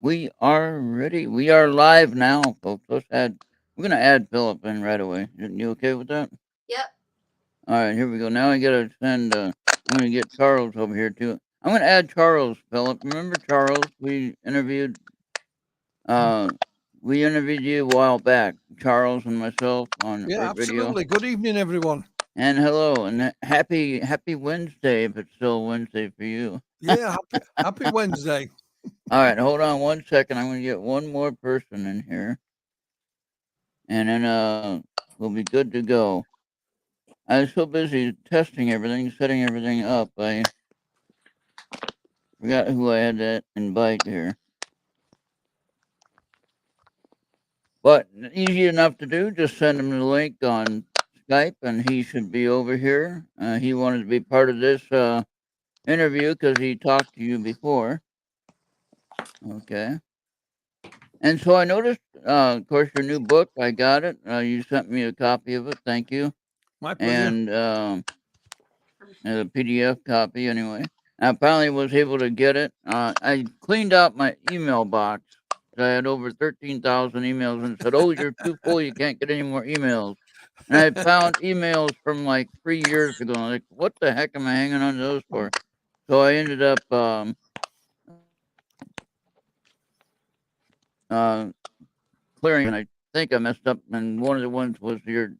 We are ready. We are live now, folks. We're gonna add Philip in right away. You okay with that? Yep. All right, here we go. Now I gotta send. I'm gonna get Charles over here too. I'm gonna add Charles, Philip. Remember Charles? Uh, we interviewed you a while back, Charles and myself on Yeah, Art Radio. absolutely. Good evening, everyone. And hello, and happy Wednesday if it's still Wednesday for you. Yeah, happy Wednesday. All right, hold on 1 second. I'm gonna get one more person in here, and then we'll be good to go. I was so busy testing everything, setting everything up, I forgot who I had to invite here. But easy enough to do. Just send him the link on Skype, and he should be over here. He wanted to be part of this interview because he talked to you before. Okay. And so I noticed, of course, your new book. I got it. You sent me a copy of it. Thank you. My pleasure. And a PDF copy anyway. I finally was able to get it. I cleaned out my email box. I had over 13,000 emails and said, "Oh, you're too full. You can't get any more emails." And I found emails from like 3 years ago. I'm like, what the heck am I hanging on to those for? So I ended up uh, clearing, and I think I messed up. And one of the ones was your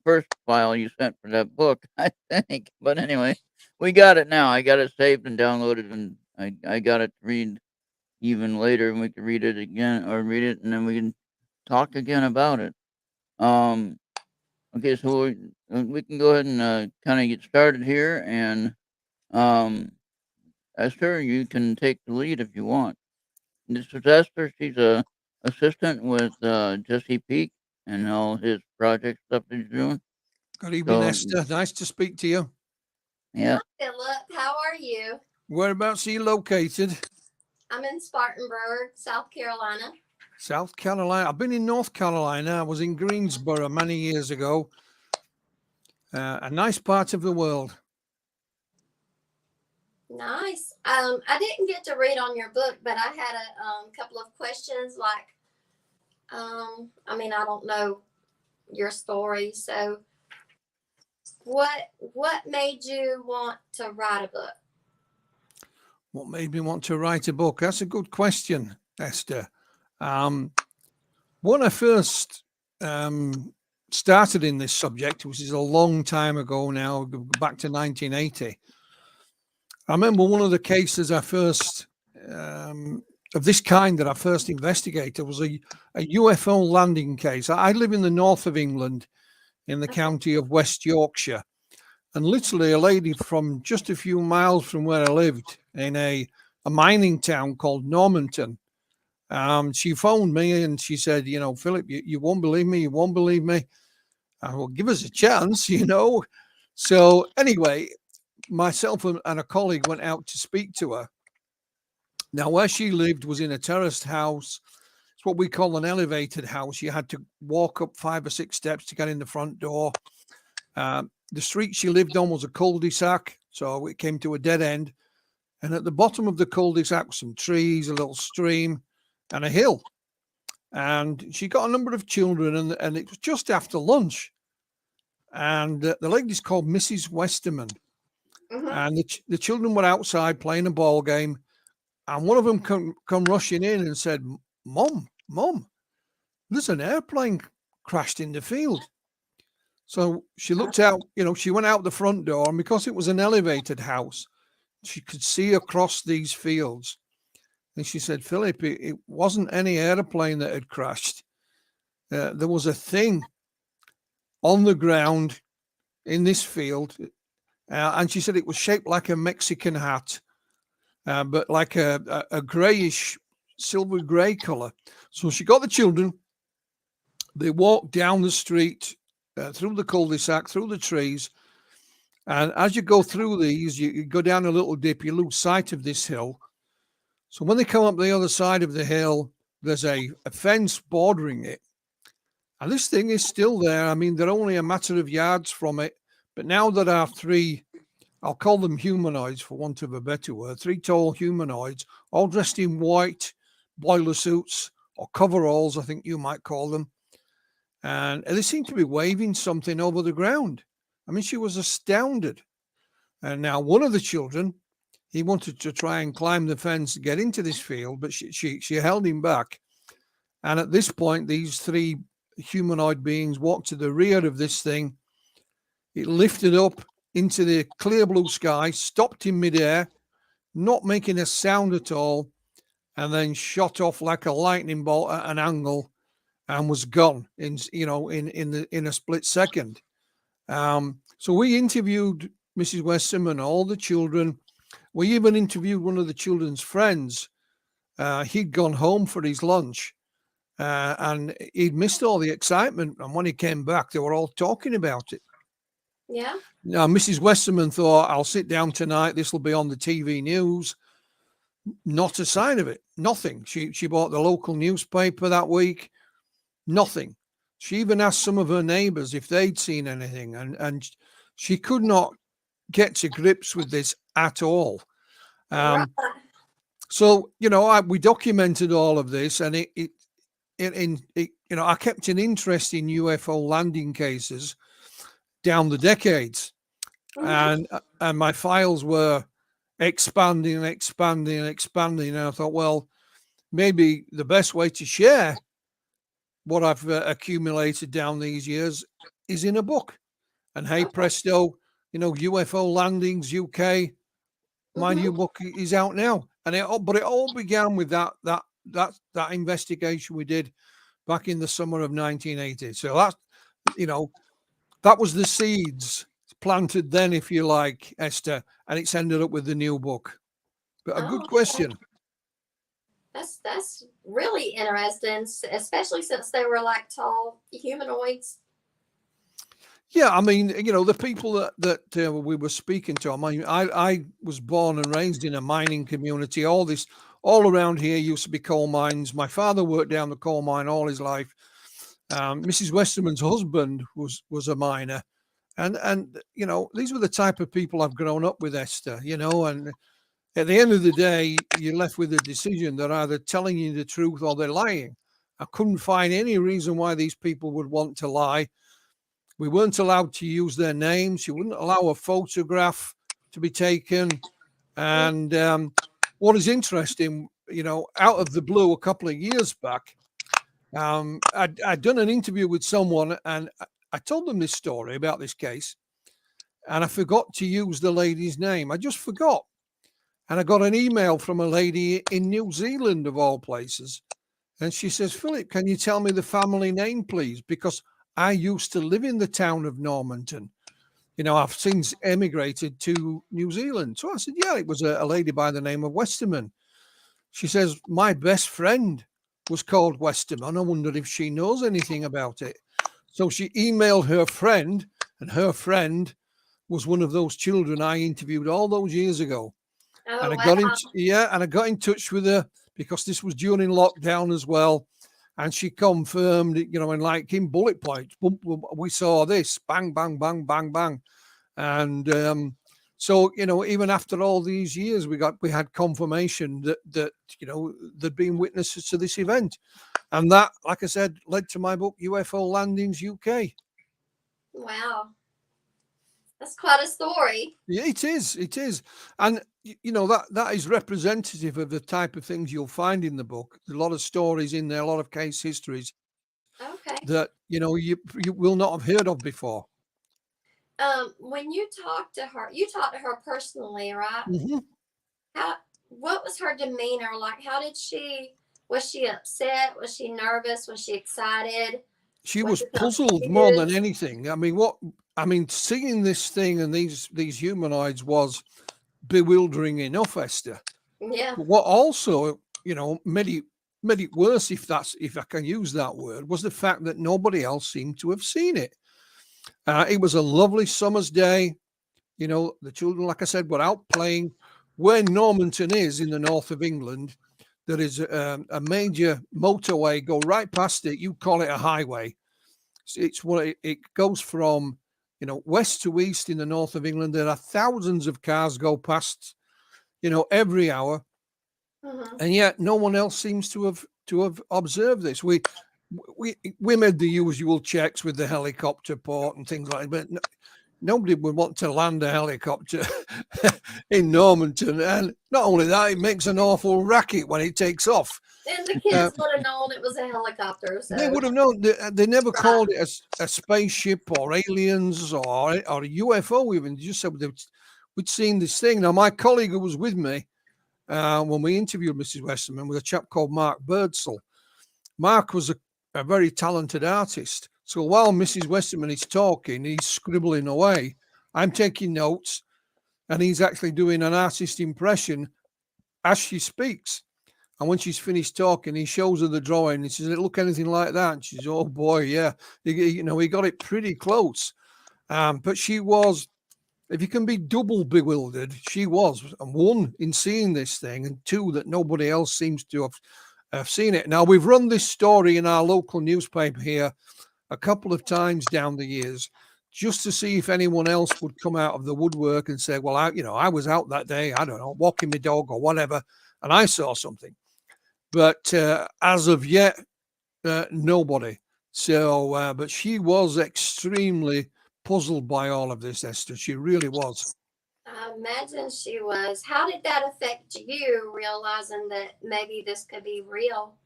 first file you sent for that book, I think. But anyway, we got it now. I got it saved and downloaded, and I got it to read even later, and we can read it again or read it, and then we can talk again about it. Um, okay, so we can go ahead and kind of get started here, and um, Esther, you can take the lead if you want. This is Esther. She's a assistant with Jesse Peak and all his project stuff that he's doing. Good evening, So Esther. Nice to speak to you. yeah, Hi, Philip. How are you? Whereabouts are you located? I'm in Spartanburg, South Carolina. South Carolina. I've been in North Carolina. I was in Greensboro many years ago. A nice part of the world. Nice. I didn't get to read on your book, but I had a couple of questions. Like, I don't know your story, so what made you want to write a book? What made me want to write a book? That's a good question, Esther. When I first started in this subject, which is a long time ago now, back to 1980, I remember one of the cases of this kind that I first investigated was a UFO landing case. I live in the north of England in the county of West Yorkshire. And literally a lady from just a few miles from where I lived in a mining town called Normanton, she phoned me and she said, Philip, you won't believe me. You won't believe me. I will give us a chance. So anyway, myself and a colleague went out to speak to her. Now, where she lived was in a terraced house. It's what we call an elevated house. You had to walk up 5 or 6 steps to get in the front door. The street she lived on was a cul-de-sac, so it came to a dead end. And at the bottom of the cul-de-sac were some trees, a little stream, and a hill. And she got a number of children, and it was just after lunch. And the lady's called Mrs. Westerman. Mm-hmm. And the children were outside playing a ball game. And one of them come rushing in and said, Mom, there's an airplane crashed in the field. So she looked out, she went out the front door, and because it was an elevated house, she could see across these fields. And she said, Philip, it wasn't any airplane that had crashed. There was a thing on the ground in this field. And she said it was shaped like a Mexican hat, but like a grayish, silver gray color. So she got the children. They walked down the street, through the cul-de-sac, through the trees. And as you go through these, you go down a little dip, you lose sight of this hill. So when they come up the other side of the hill, there's a fence bordering it. And this thing is still there. I mean, they're only a matter of yards from it. But now there are 3, I'll call them humanoids for want of a better word, 3 tall humanoids, all dressed in white, boiler suits or coveralls, I think you might call them. And they seemed to be waving something over the ground. I mean, she was astounded. And now one of the children, he wanted to try and climb the fence to get into this field, but she held him back. And at this point, these three humanoid beings walked to the rear of this thing. It lifted up into the clear blue sky, stopped in midair, not making a sound at all, and then shot off like a lightning bolt at an angle and was gone in a split second. So we interviewed Mrs. Westham and all the children. We even interviewed one of the children's friends. He'd gone home for his lunch and he'd missed all the excitement. And when he came back, they were all talking about it. Yeah. Now, Mrs. Westerman thought, I'll sit down tonight. This will be on the TV news. Not a sign of it. Nothing. She bought the local newspaper that week. Nothing. She even asked some of her neighbors if they'd seen anything. And she could not get to grips with this at all. Right. So, we documented all of this, and I kept an interest in UFO landing cases down the decades, and my files were expanding. And I thought, well, maybe the best way to share what I've accumulated down these years is in a book. And hey, presto, UFO landings UK. My new book is out now, and it all began with that investigation we did back in the summer of 1980. So that was the seeds planted then, if you like, Esther, and it's ended up with the new book. But a good question. That's really interesting, especially since they were like tall humanoids. Yeah, I mean, the people that we were speaking to. I mean, I was born and raised in a mining community. All around here used to be coal mines. My father worked down the coal mine all his life. Mrs. Westerman's husband was a miner, and these were the type of people I've grown up with, Esther. And at the end of the day, you're left with a decision. They're either telling you the truth or they're lying. I couldn't find any reason why these people would want to lie. We weren't allowed to use their names. You wouldn't allow a photograph to be taken. And what is interesting, out of the blue, a couple of years back, I'd done an interview with someone, and I told them this story about this case, and I forgot to use the lady's name. I just forgot. And I got an email from a lady in New Zealand, of all places. And she says, Philip, can you tell me the family name, please? Because I used to live in the town of Normanton. I've since emigrated to New Zealand. So I said, yeah, it was a lady by the name of Westerman. She says, my best friend was called Westerman. I wondered if she knows anything about it. So she emailed her friend, and her friend was one of those children I interviewed all those years ago. Oh, and wow. I got in touch with her because this was during lockdown as well. And she confirmed, and like in bullet points, boom, boom, we saw this, bang, bang, bang, bang, bang. And so, even after all these years, we had confirmation that there'd been witnesses to this event. And that, like I said, led to my book, UFO Landings UK. Wow. That's quite a story. Yeah, it is. It is. And, that is representative of the type of things you'll find in the book. There's a lot of stories in there, a lot of case histories Okay. that, you will not have heard of before. When you talked to her personally, right? Mm-hmm. What was her demeanor like? Was she upset? Was she nervous? Was she excited? She was puzzled more than anything. I mean, seeing this thing and these humanoids was bewildering enough, Esther. Yeah. But what also, made it worse, if I can use that word, was the fact that nobody else seemed to have seen it. It was a lovely summer's day. The children, like I said, were out playing. Where Normanton is in the north of England, there is a major motorway go right past it. You call it a highway. It's what it goes from, west to east in the north of England. There are thousands of cars go past, every hour. Mhm. and yet no one else seems to have observed this. We made the usual checks with the helicopter port and things like that, but nobody would want to land a helicopter in Normanton. And not only that, it makes an awful racket when it takes off. And the kids would have known it was a helicopter. They So would have known. They never Right. called it a spaceship or aliens or a UFO even. They just said we'd seen this thing. Now, my colleague who was with me when we interviewed Mrs. Westerman was a chap called Mark Birdsall. Mark was a very talented artist. So while Mrs. Westerman is talking, he's scribbling away. I'm taking notes, and he's actually doing an artist impression as she speaks. And when she's finished talking, he shows her the drawing. He says, "It look anything like that?" And she's, "Oh boy, yeah." He got it pretty close. But she was, if you can be double bewildered, she was. And one, in seeing this thing, and two, that nobody else seems to have seen it. Now, we've run this story in our local newspaper here a couple of times down the years, just to see if anyone else would come out of the woodwork and say, "Well, I was out that day, I don't know, walking my dog or whatever, and I saw something." But as of yet, nobody. So, but she was extremely puzzled by all of this, Esther. She really was. I imagine she was. How did that affect you, realizing that maybe this could be real?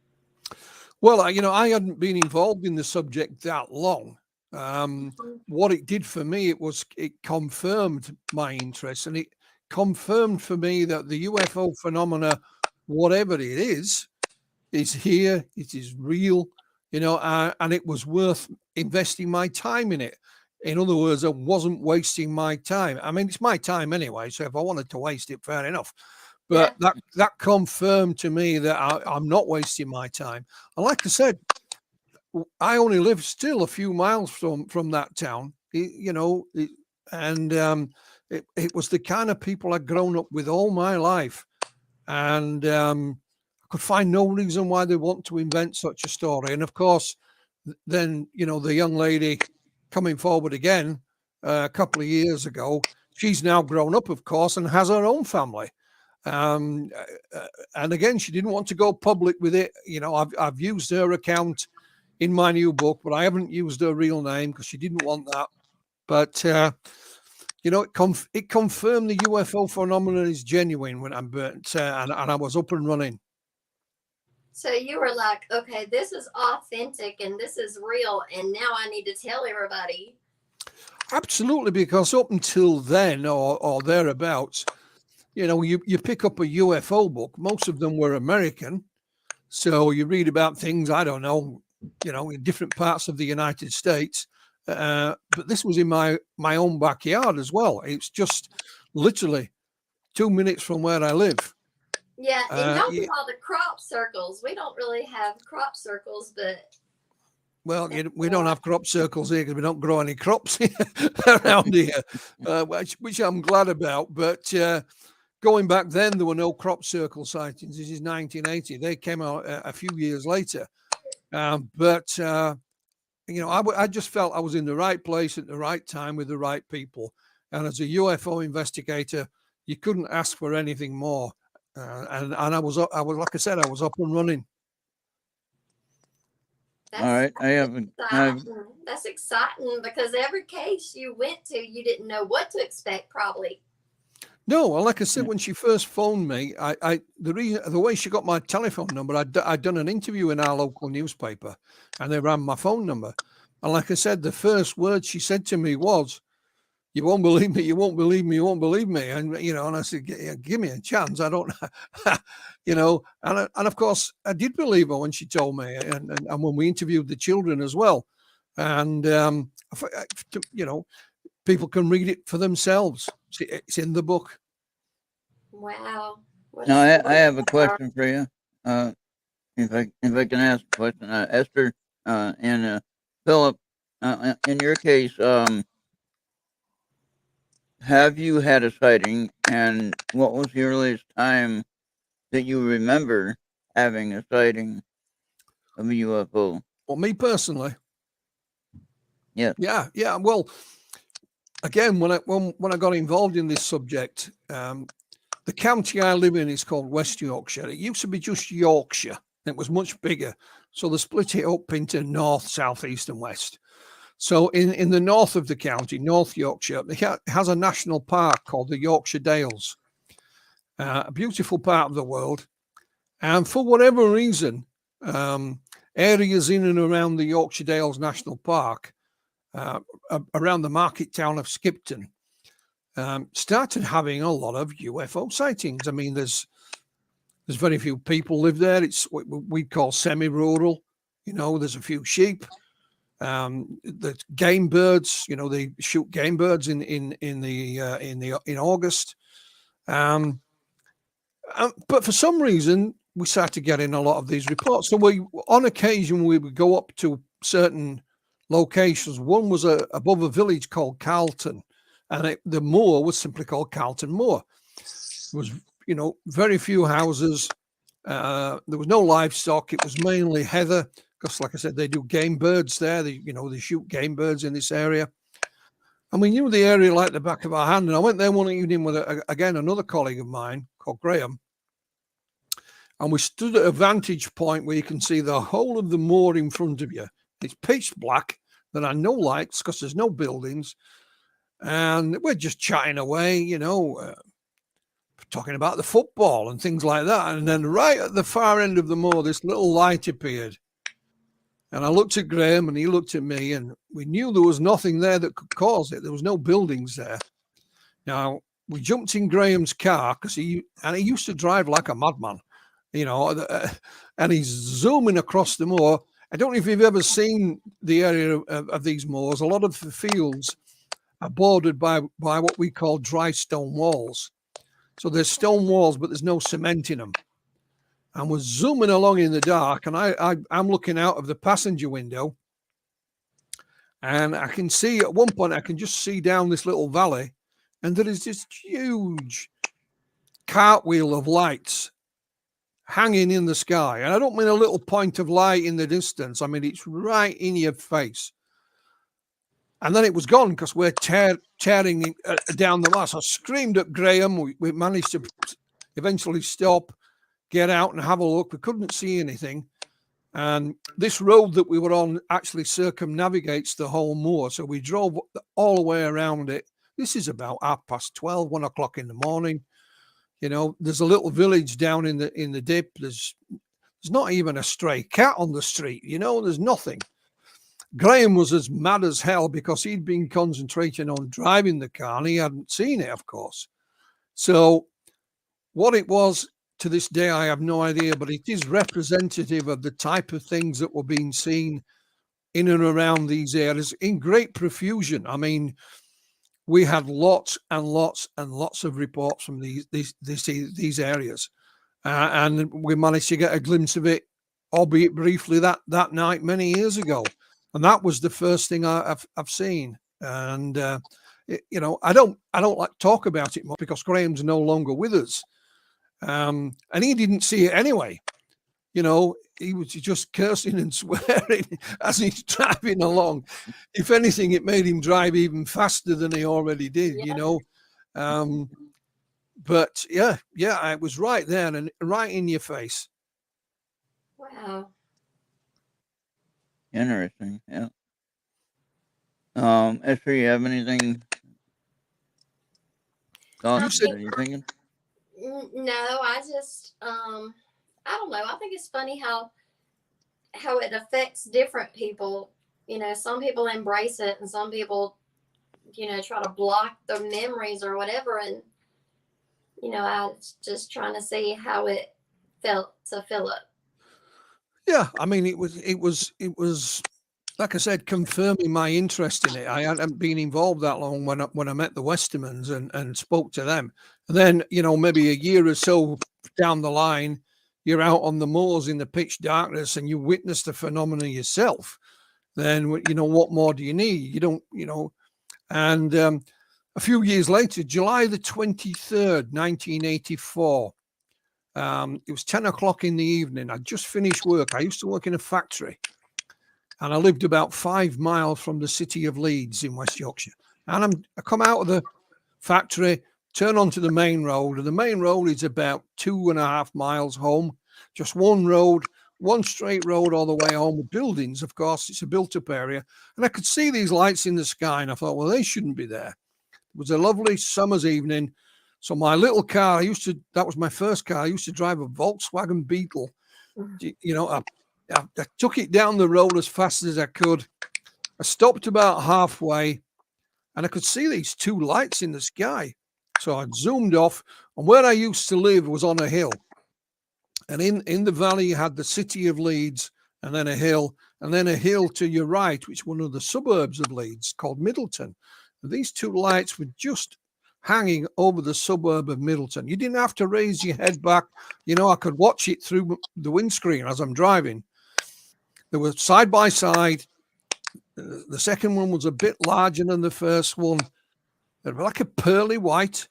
Well, I hadn't been involved in the subject that long. What it did for me, it confirmed my interest, and it confirmed for me that the UFO phenomena, whatever it is here. It is real, and it was worth investing my time in it. In other words, I wasn't wasting my time. I mean, it's my time anyway, so if I wanted to waste it, fair enough. But that confirmed to me that I'm not wasting my time. And like I said, I only live still a few miles from that town, and it was the kind of people I'd grown up with all my life. And I could find no reason why they want to invent such a story. And of course, then, the young lady coming forward again a couple of years ago, she's now grown up, of course, and has her own family. And again, she didn't want to go public with it. I've used her account in my new book, but I haven't used her real name because she didn't want that. But it confirmed the UFO phenomenon is genuine when and I was up and running. So you were like, okay, this is authentic and this is real, and now I need to tell everybody. Absolutely, because up until then or thereabouts, you pick up a UFO book. Most of them were American, so you read about things, I don't know, in different parts of the United States. But this was in my own backyard as well. It's just literally 2 minutes from where I live. Yeah, and y'all do all the crop circles. We don't really have crop circles, but well, we don't have crop circles here because we don't grow any crops around here, which I'm glad about. But going back then, there were no crop circle sightings. This is 1980. They came out a few years later. But I just felt I was in the right place at the right time with the right people. And as a UFO investigator, you couldn't ask for anything more. And I was like I said, I was up and running. That's All right, that's exciting because every case you went to, you didn't know what to expect, probably. No, well, like I said, when she first phoned me, the way she got my telephone number, I'd done an interview in our local newspaper, and they ran my phone number. And like I said, the first word she said to me was, "You won't believe me. You won't believe me. You won't believe me." And and I said, "Give me a chance. I don't," And of course, I did believe her when she told me, and when we interviewed the children as well. And people can read it for themselves. It's in the book. Wow. Now I have a question for you. If I can ask a question, Esther and Philip, in your case, have you had a sighting, and what was the earliest time that you remember having a sighting of a UFO? Well, me personally, Yeah. Well, again, when I got involved in this subject, the county I live in is called West Yorkshire. It used to be just Yorkshire. It was much bigger. So they split it up into north, south, east, and west. So in the north of the county, North Yorkshire, it has a national park called the Yorkshire Dales, a beautiful part of the world. And for whatever reason, areas in and around the Yorkshire Dales National Park, around the market town of Skipton, started having a lot of UFO sightings. I mean, there's very few people live there. It's what we call semi-rural. You know, there's a few sheep. The game birds. You know, they shoot game birds in August. But for some reason, we started getting a lot of these reports. So on occasion, we would go up to certain locations. One was above a village called Carlton, and the moor was simply called Carlton Moor. It was, you know, very few houses. There was no livestock. It was mainly heather, because, like I said, they do game birds there. They shoot game birds in this area. And we knew the area like the back of our hand. And I went there one evening with, again, another colleague of mine called Graham. And we stood at a vantage point where you can see the whole of the moor in front of you. It's pitch black. There are no lights because there's no buildings. And we're just chatting away, you know, talking about the football and things like that. And then right at the far end of the moor, this little light appeared. And I looked at Graham and he looked at me, and we knew there was nothing there that could cause it. There was no buildings there. Now, we jumped in Graham's car because he used to drive like a madman, you know, and he's zooming across the moor. I don't know if you've ever seen the area of these moors. A lot of the fields are bordered by what we call dry stone walls. So there's stone walls, but there's no cement in them. And we're zooming along in the dark, and I'm looking out of the passenger window, and I can see at one point, I can just see down this little valley, and there is this huge cartwheel of lights hanging in the sky. And I don't mean a little point of light in the distance. I mean, it's right in your face. And then it was gone because we're tearing down the mast. I screamed at Graham. We managed to eventually stop, get out and have a look. We couldn't see anything. And this road that we were on actually circumnavigates the whole moor. So we drove all the way around it. This is about 12:30, 1 o'clock in the morning. You know, there's a little village down in the dip. There's not even a stray cat on the street. You know, there's nothing. Graham was as mad as hell because he'd been concentrating on driving the car and he hadn't seen it, of course. So what it was, to this day, I have no idea, but it is representative of the type of things that were being seen in and around these areas in great profusion. I mean, we had lots and lots and lots of reports from these areas, and we managed to get a glimpse of it, albeit briefly, that night many years ago. And that was the first thing I've seen. And you know, I don't like to talk about it more because Graham's no longer with us. And he didn't see it anyway. You know, he was just cursing and swearing as he's driving along. If anything, it made him drive even faster than he already did, you know. But yeah, I was right there and right in your face. Wow. Interesting, yeah. Esther, you have anything? Thoughts? Are you thinking? No, I just, I don't know. I think it's funny how it affects different people. You know, some people embrace it and some people, you know, try to block the memories or whatever. And, you know, I was just trying to see how it felt to Philip. Yeah, I mean, it was like I said, confirming my interest in it. I hadn't been involved that long when I met the Westermans and spoke to them. And then, you know, maybe a year or so down the line, you're out on the moors in the pitch darkness and you witness the phenomena yourself. Then, you know, what more do you need? You don't, you know. And a few years later, July the 23rd, 1984, it was 10 o'clock in the evening. I'd just finished work. I used to work in a factory. And I lived about 5 miles from the city of Leeds in West Yorkshire. And I come out of the factory, turn onto the main road, and the main road is about 2.5 miles home. Just one road, one straight road all the way home with buildings. Of course, it's a built-up area. And I could see these lights in the sky, and I thought, well, they shouldn't be there. It was a lovely summer's evening. So my little car, that was my first car. I used to drive a Volkswagen Beetle. You know, I took it down the road as fast as I could. I stopped about halfway, and I could see these two lights in the sky. So I zoomed off, and where I used to live was on a hill. And in the valley, you had the city of Leeds, and then a hill to your right, which is one of the suburbs of Leeds called Middleton. And these two lights were just hanging over the suburb of Middleton. You didn't have to raise your head back. You know, I could watch it through the windscreen as I'm driving. They were side by side. The second one was a bit larger than the first one. They were like a pearly white,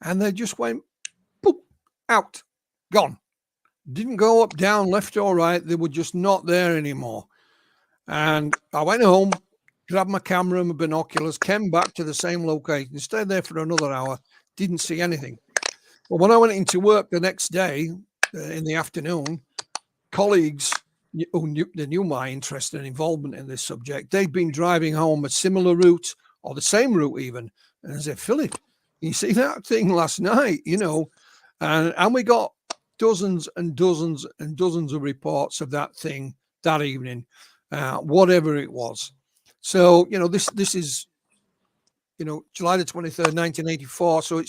and they just went boop, out, gone. Didn't go up, down, left or right. They were just not there anymore. And I went home, grabbed my camera and my binoculars, came back to the same location, stayed there for another hour, didn't see anything. But when I went into work the next day in the afternoon, colleagues who knew my interest and involvement in this subject, they'd been driving home a similar route or the same route even. And I said, Philip, you see that thing last night, you know? And we got dozens and dozens and dozens of reports of that thing that evening, whatever it was. So, you know, this is, you know, July the 23rd, 1984. So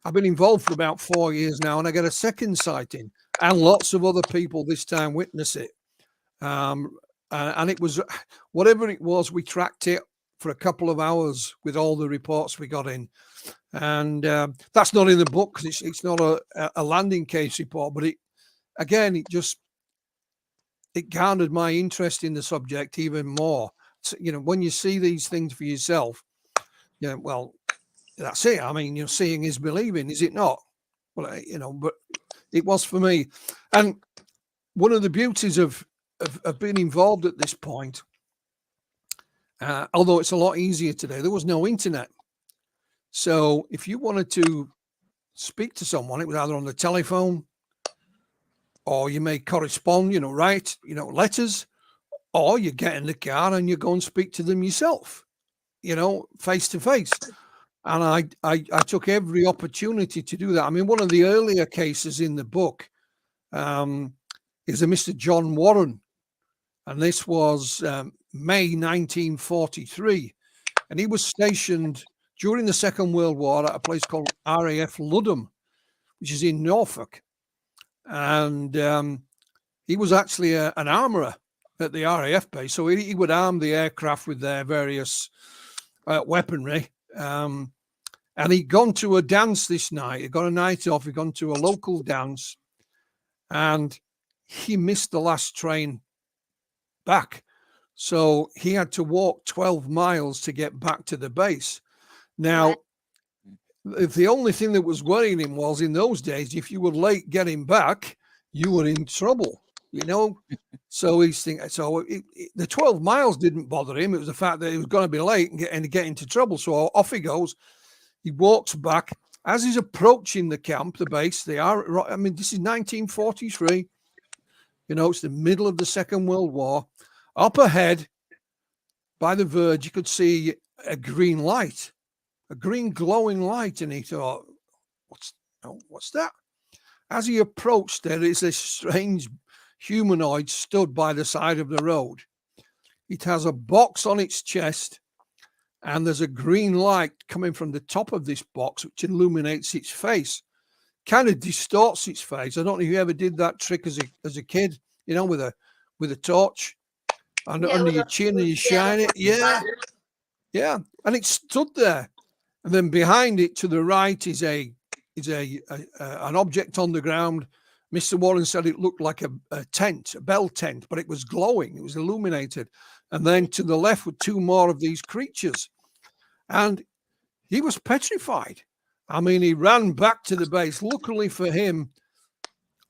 I've been involved for about 4 years now, and I get a second sighting, and lots of other people this time witness it. And it was, whatever it was, we tracked it for a couple of hours with all the reports we got in. And that's not in the book because it's not a landing case report, but it garnered my interest in the subject even more. So, you know, when you see these things for yourself, you know, well, that's it. I mean, you're seeing is believing, is it not? Well, you know, but it was for me. And one of the beauties of being involved at this point, although it's a lot easier today, there was no internet. So if you wanted to speak to someone, it was either on the telephone or you may correspond, you know, write, you know, letters, or you get in the car and you go and speak to them yourself, you know, face to face. And I took every opportunity to do that. I mean, one of the earlier cases in the book is a Mr. John Warren. And this was May 1943. And he was stationed during the Second World War at a place called RAF Ludham, which is in Norfolk. And he was actually an armourer at the RAF base. So he would arm the aircraft with their various weaponry. And he'd gone to a dance this night. He got a night off. He'd gone to a local dance. And he missed the last train back. So he had to walk 12 miles to get back to the base. Now, if the only thing that was worrying him was in those days, if you were late getting back, you were in trouble, you know? So he's thinking, the 12 miles didn't bother him. It was the fact that he was going to be late and get into trouble. So off he goes. He walks back. As he's approaching the camp, the base, this is 1943. You know, it's the middle of the Second World War. Up ahead, by the verge, you could see a green light. A green glowing light, and he thought, what's that? As he approached, there is this strange humanoid stood by the side of the road. It has a box on its chest, and there's a green light coming from the top of this box, which illuminates its face, kind of distorts its face. I don't know if you ever did that trick as a kid, you know, with a torch under your chin, and you shine it. Yeah, and it stood there. And then behind it to the right is an object on the ground. Mr. Warren said it looked like a tent, a bell tent, but it was glowing. It was illuminated. And then to the left were two more of these creatures. And he was petrified. I mean, he ran back to the base. Luckily for him,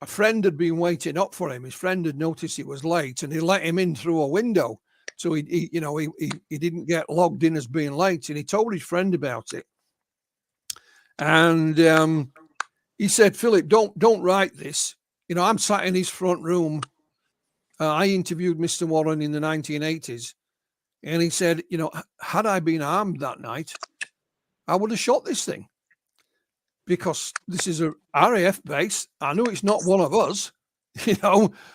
a friend had been waiting up for him. His friend had noticed he was late, and he let him in through a window. So he didn't get logged in as being late, and he told his friend about it. And he said, Philip, don't write this. I'm sat in his front room. I interviewed Mr. Warren in the 1980s, and he said, had I been armed that night, I would have shot this thing, because this is a RAF base. I knew it's not one of us,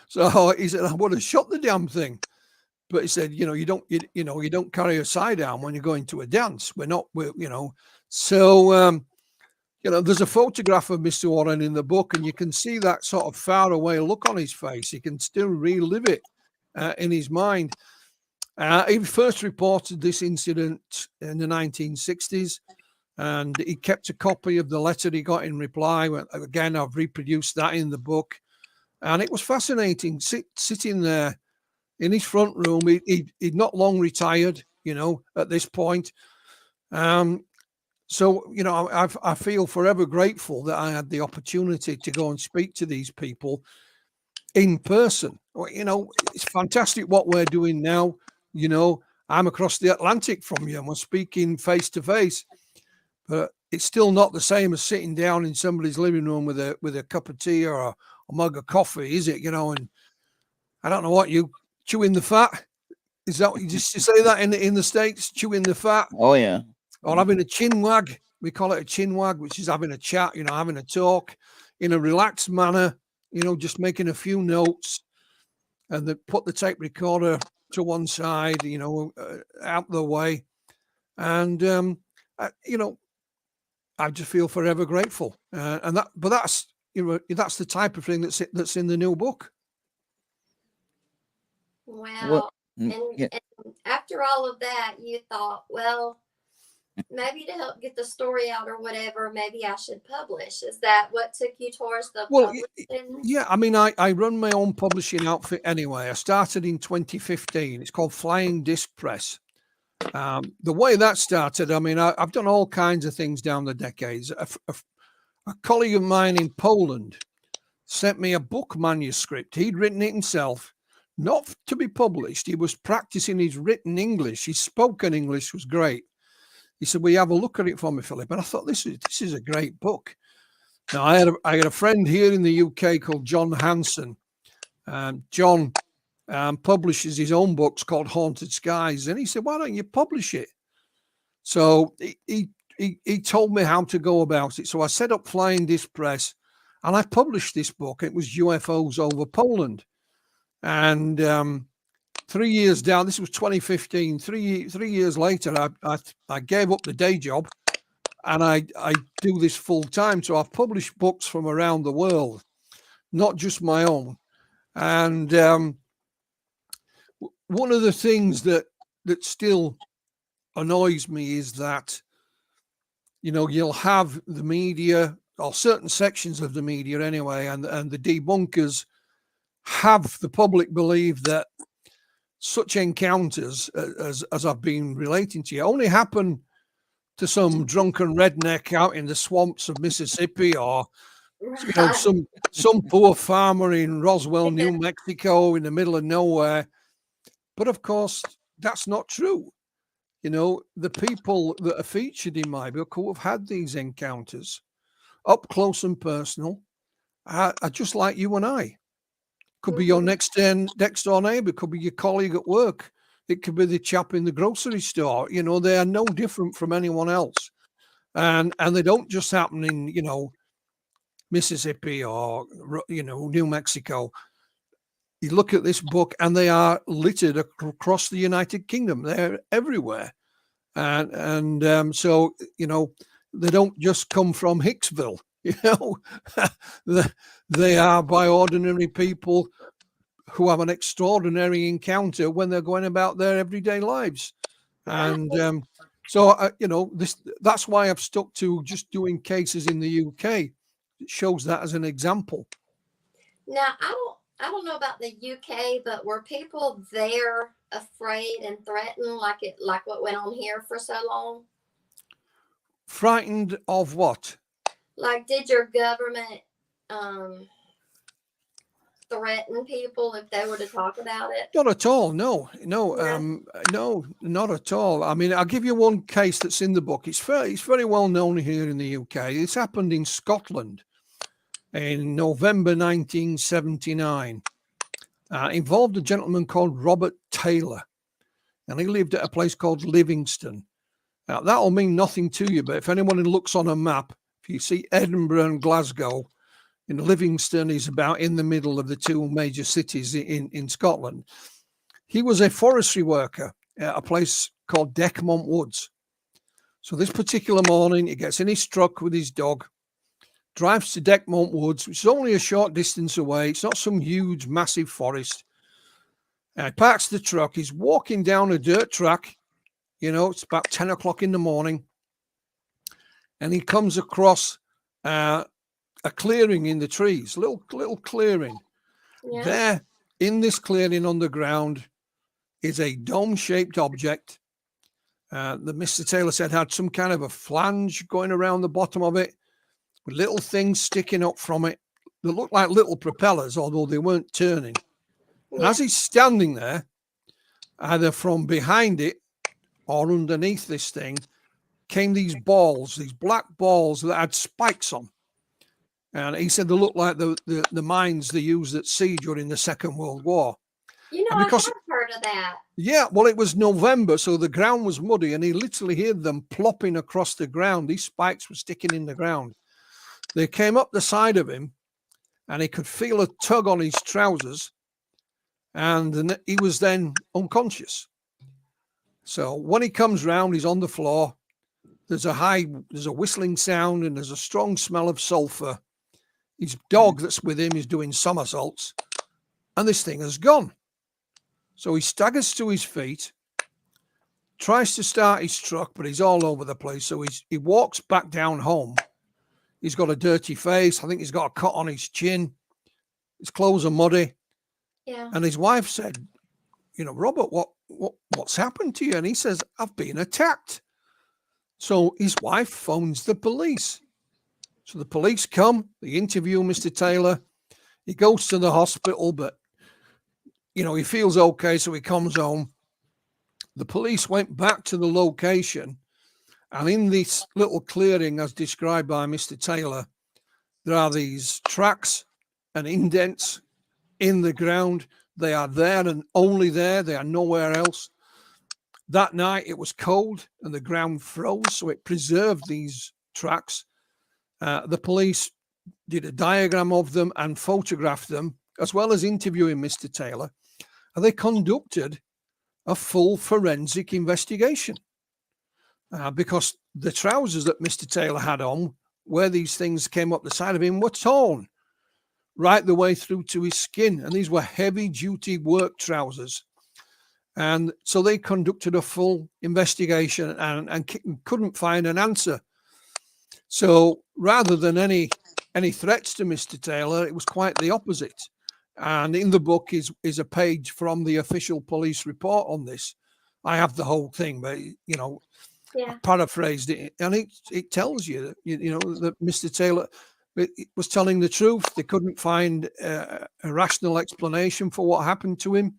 So he said, I would have shot the damn thing. But he said, you don't carry a sidearm when you're going to a dance. So there's a photograph of Mr. Warren in the book, and you can see that sort of far away look on his face. He can still relive it in his mind. He first reported this incident in the 1960s, and he kept a copy of the letter he got in reply. Again, I've reproduced that in the book, and it was fascinating sitting there in his front room. He'd not long retired, at this point. So, I feel forever grateful that I had the opportunity to go and speak to these people in person. It's fantastic what we're doing now. I'm across the Atlantic from you and we're speaking face to face, but it's still not the same as sitting down in somebody's living room with a cup of tea or a mug of coffee, is it? And I don't know what you chewing the fat. Is that what you just say that in the States, chewing the fat? Oh yeah. Or having a chin wag. We call it a chin wag, which is having a chat, having a talk in a relaxed manner, just making a few notes, and then put the tape recorder to one side, out the way. And, I just feel forever grateful. But that's the type of thing that's in the new book. Wow. And after all of that, you thought, well, maybe to help get the story out or whatever, maybe I should publish. Is that what took you towards the publishing? Yeah, I mean, I run my own publishing outfit anyway. I started in 2015. It's called Flying Disc Press. The way that started, I mean, I've done all kinds of things down the decades. A colleague of mine in Poland sent me a book manuscript. He'd written it himself, not to be published. He was practicing his written English. His spoken English was great. He said, "Will you have a look at it for me, Philip?" And I thought, this is a great book. Now, I had a friend here in the UK called John Hanson. John publishes his own books called Haunted Skies. And he said, "Why don't you publish it?" So he told me how to go about it. So I set up Flying Disc Press, and I published this book. It was UFOs over Poland. And 3 years down, this was 2015. 3 years later, I gave up the day job, and I do this full time. So I've published books from around the world, not just my own. And one of the things that still annoys me is that, you'll have the media, or certain sections of the media anyway, and the debunkers have the public believe that such encounters as I've been relating to you only happen to some drunken redneck out in the swamps of Mississippi, or some poor farmer in Roswell, New Mexico, in the middle of nowhere. But of course, that's not true. The people that are featured in my book who have had these encounters up close and personal are just like you and I. Could be your next door neighbor, could be your colleague at work. It could be the chap in the grocery store. They are no different from anyone else. And they don't just happen in, Mississippi or, New Mexico. You look at this book and they are littered across the United Kingdom. They're everywhere. And so, they don't just come from Hicksville. They are by ordinary people who have an extraordinary encounter when they're going about their everyday lives. And so that's why I've stuck to just doing cases in the UK. It shows that as an example. Now, I don't know about the UK, but were people there afraid and threatened like what went on here for so long? Frightened of what? Like, did your government threaten people if they were to talk about it? Not at all. No, no, Yeah. no, not at all. I mean, I'll give you one case that's in the book. It's very well known here in the UK. It's happened in Scotland in November 1979. Involved a gentleman called Robert Taylor, and he lived at a place called Livingston. Now, that'll mean nothing to you, but if anyone looks on a map, if you see Edinburgh and Glasgow, Livingston is about in the middle of the two major cities in Scotland. He was a forestry worker at a place called Deckmont Woods. So this particular morning, he gets in his truck with his dog, drives to Deckmont Woods, which is only a short distance away. It's not some huge, massive forest. He parks the truck. He's walking down a dirt track. It's about 10 o'clock in the morning. And he comes across a clearing in the trees, little clearing. Yeah. There, in this clearing on the ground, is a dome-shaped object that Mr. Taylor said had some kind of a flange going around the bottom of it, with little things sticking up from it that looked like little propellers, although they weren't turning. And as he's standing there, either from behind it or underneath this thing, came these balls, these black balls that had spikes on. And he said they looked like the mines they used at sea during the Second World War. I have heard of that. Yeah, well, it was November, so the ground was muddy, and he literally heard them plopping across the ground. These spikes were sticking in the ground. They came up the side of him, and he could feel a tug on his trousers, and he was then unconscious. So when he comes round, he's on the floor. There's a whistling sound, and there's a strong smell of sulfur. His dog that's with him is doing somersaults, and this thing has gone. So he staggers to his feet, tries to start his truck, but he's all over the place. So he walks back down home. He's got a dirty face. I think he's got a cut on his chin. His clothes are muddy. Yeah. And his wife said, Robert, what's happened to you? And he says, I've been attacked. So his wife phones the police. So the police come, they interview Mr. Taylor. He goes to the hospital, but, he feels okay, so he comes home. The police went back to the location, and in this little clearing, as described by Mr. Taylor, there are these tracks and indents in the ground. They are there and only there. They are nowhere else. That night, it was cold, and the ground froze, so it preserved these tracks. The police did a diagram of them and photographed them, as well as interviewing Mr. Taylor. And they conducted a full forensic investigation because the trousers that Mr. Taylor had on, where these things came up the side of him, were torn right the way through to his skin. And these were heavy-duty work trousers. And so they conducted a full investigation and couldn't find an answer. So rather than any threats to Mr. Taylor, it was quite the opposite. And in the book is a page from the official police report on this. I have the whole thing, but I paraphrased it, and it tells you that Mr. Taylor was telling the truth. They couldn't find a rational explanation for what happened to him,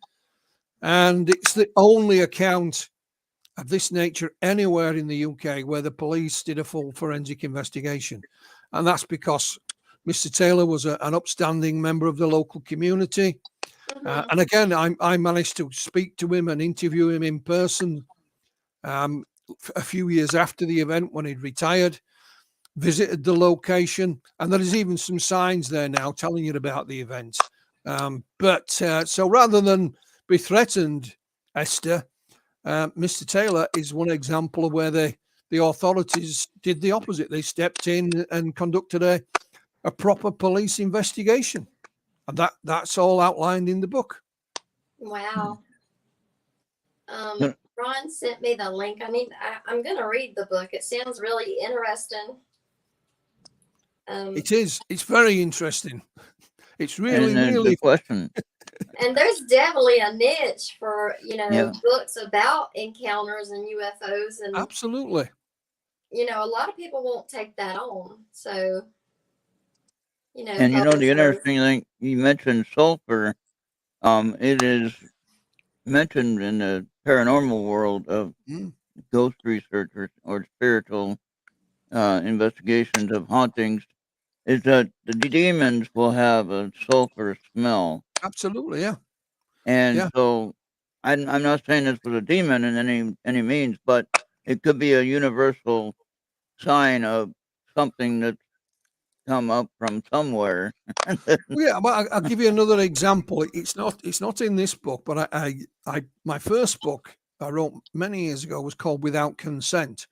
and it's the only account of this nature anywhere in the UK where the police did a full forensic investigation. And that's because Mr. Taylor was an upstanding member of the local community. And again, I managed to speak to him and interview him in person a few years after the event when he'd retired, visited the location, and there is even some signs there now telling you about the event. So rather than be threatened, Esther, Mr. Taylor is one example of where the authorities did the opposite. They stepped in and conducted a proper police investigation. And that's all outlined in the book. Wow. Ron sent me the link. I'm going to read the book. It sounds really interesting. It is. It's very interesting. It's really question. And there's definitely a niche for, books about encounters and UFOs. And absolutely. A lot of people won't take that on. So And you know, publish the those. interesting thing, you mentioned sulfur. It is mentioned in the paranormal world of Mm, ghost research or spiritual investigations of hauntings, is that the demons will have a sulfur smell. absolutely, yeah, And yeah. so I'm not saying this was a demon in any means, but it could be a universal sign of something that's come up from somewhere. Well, yeah, but I'll give you another example. It's not in this book, but my first book I wrote many years ago was called Without Consent,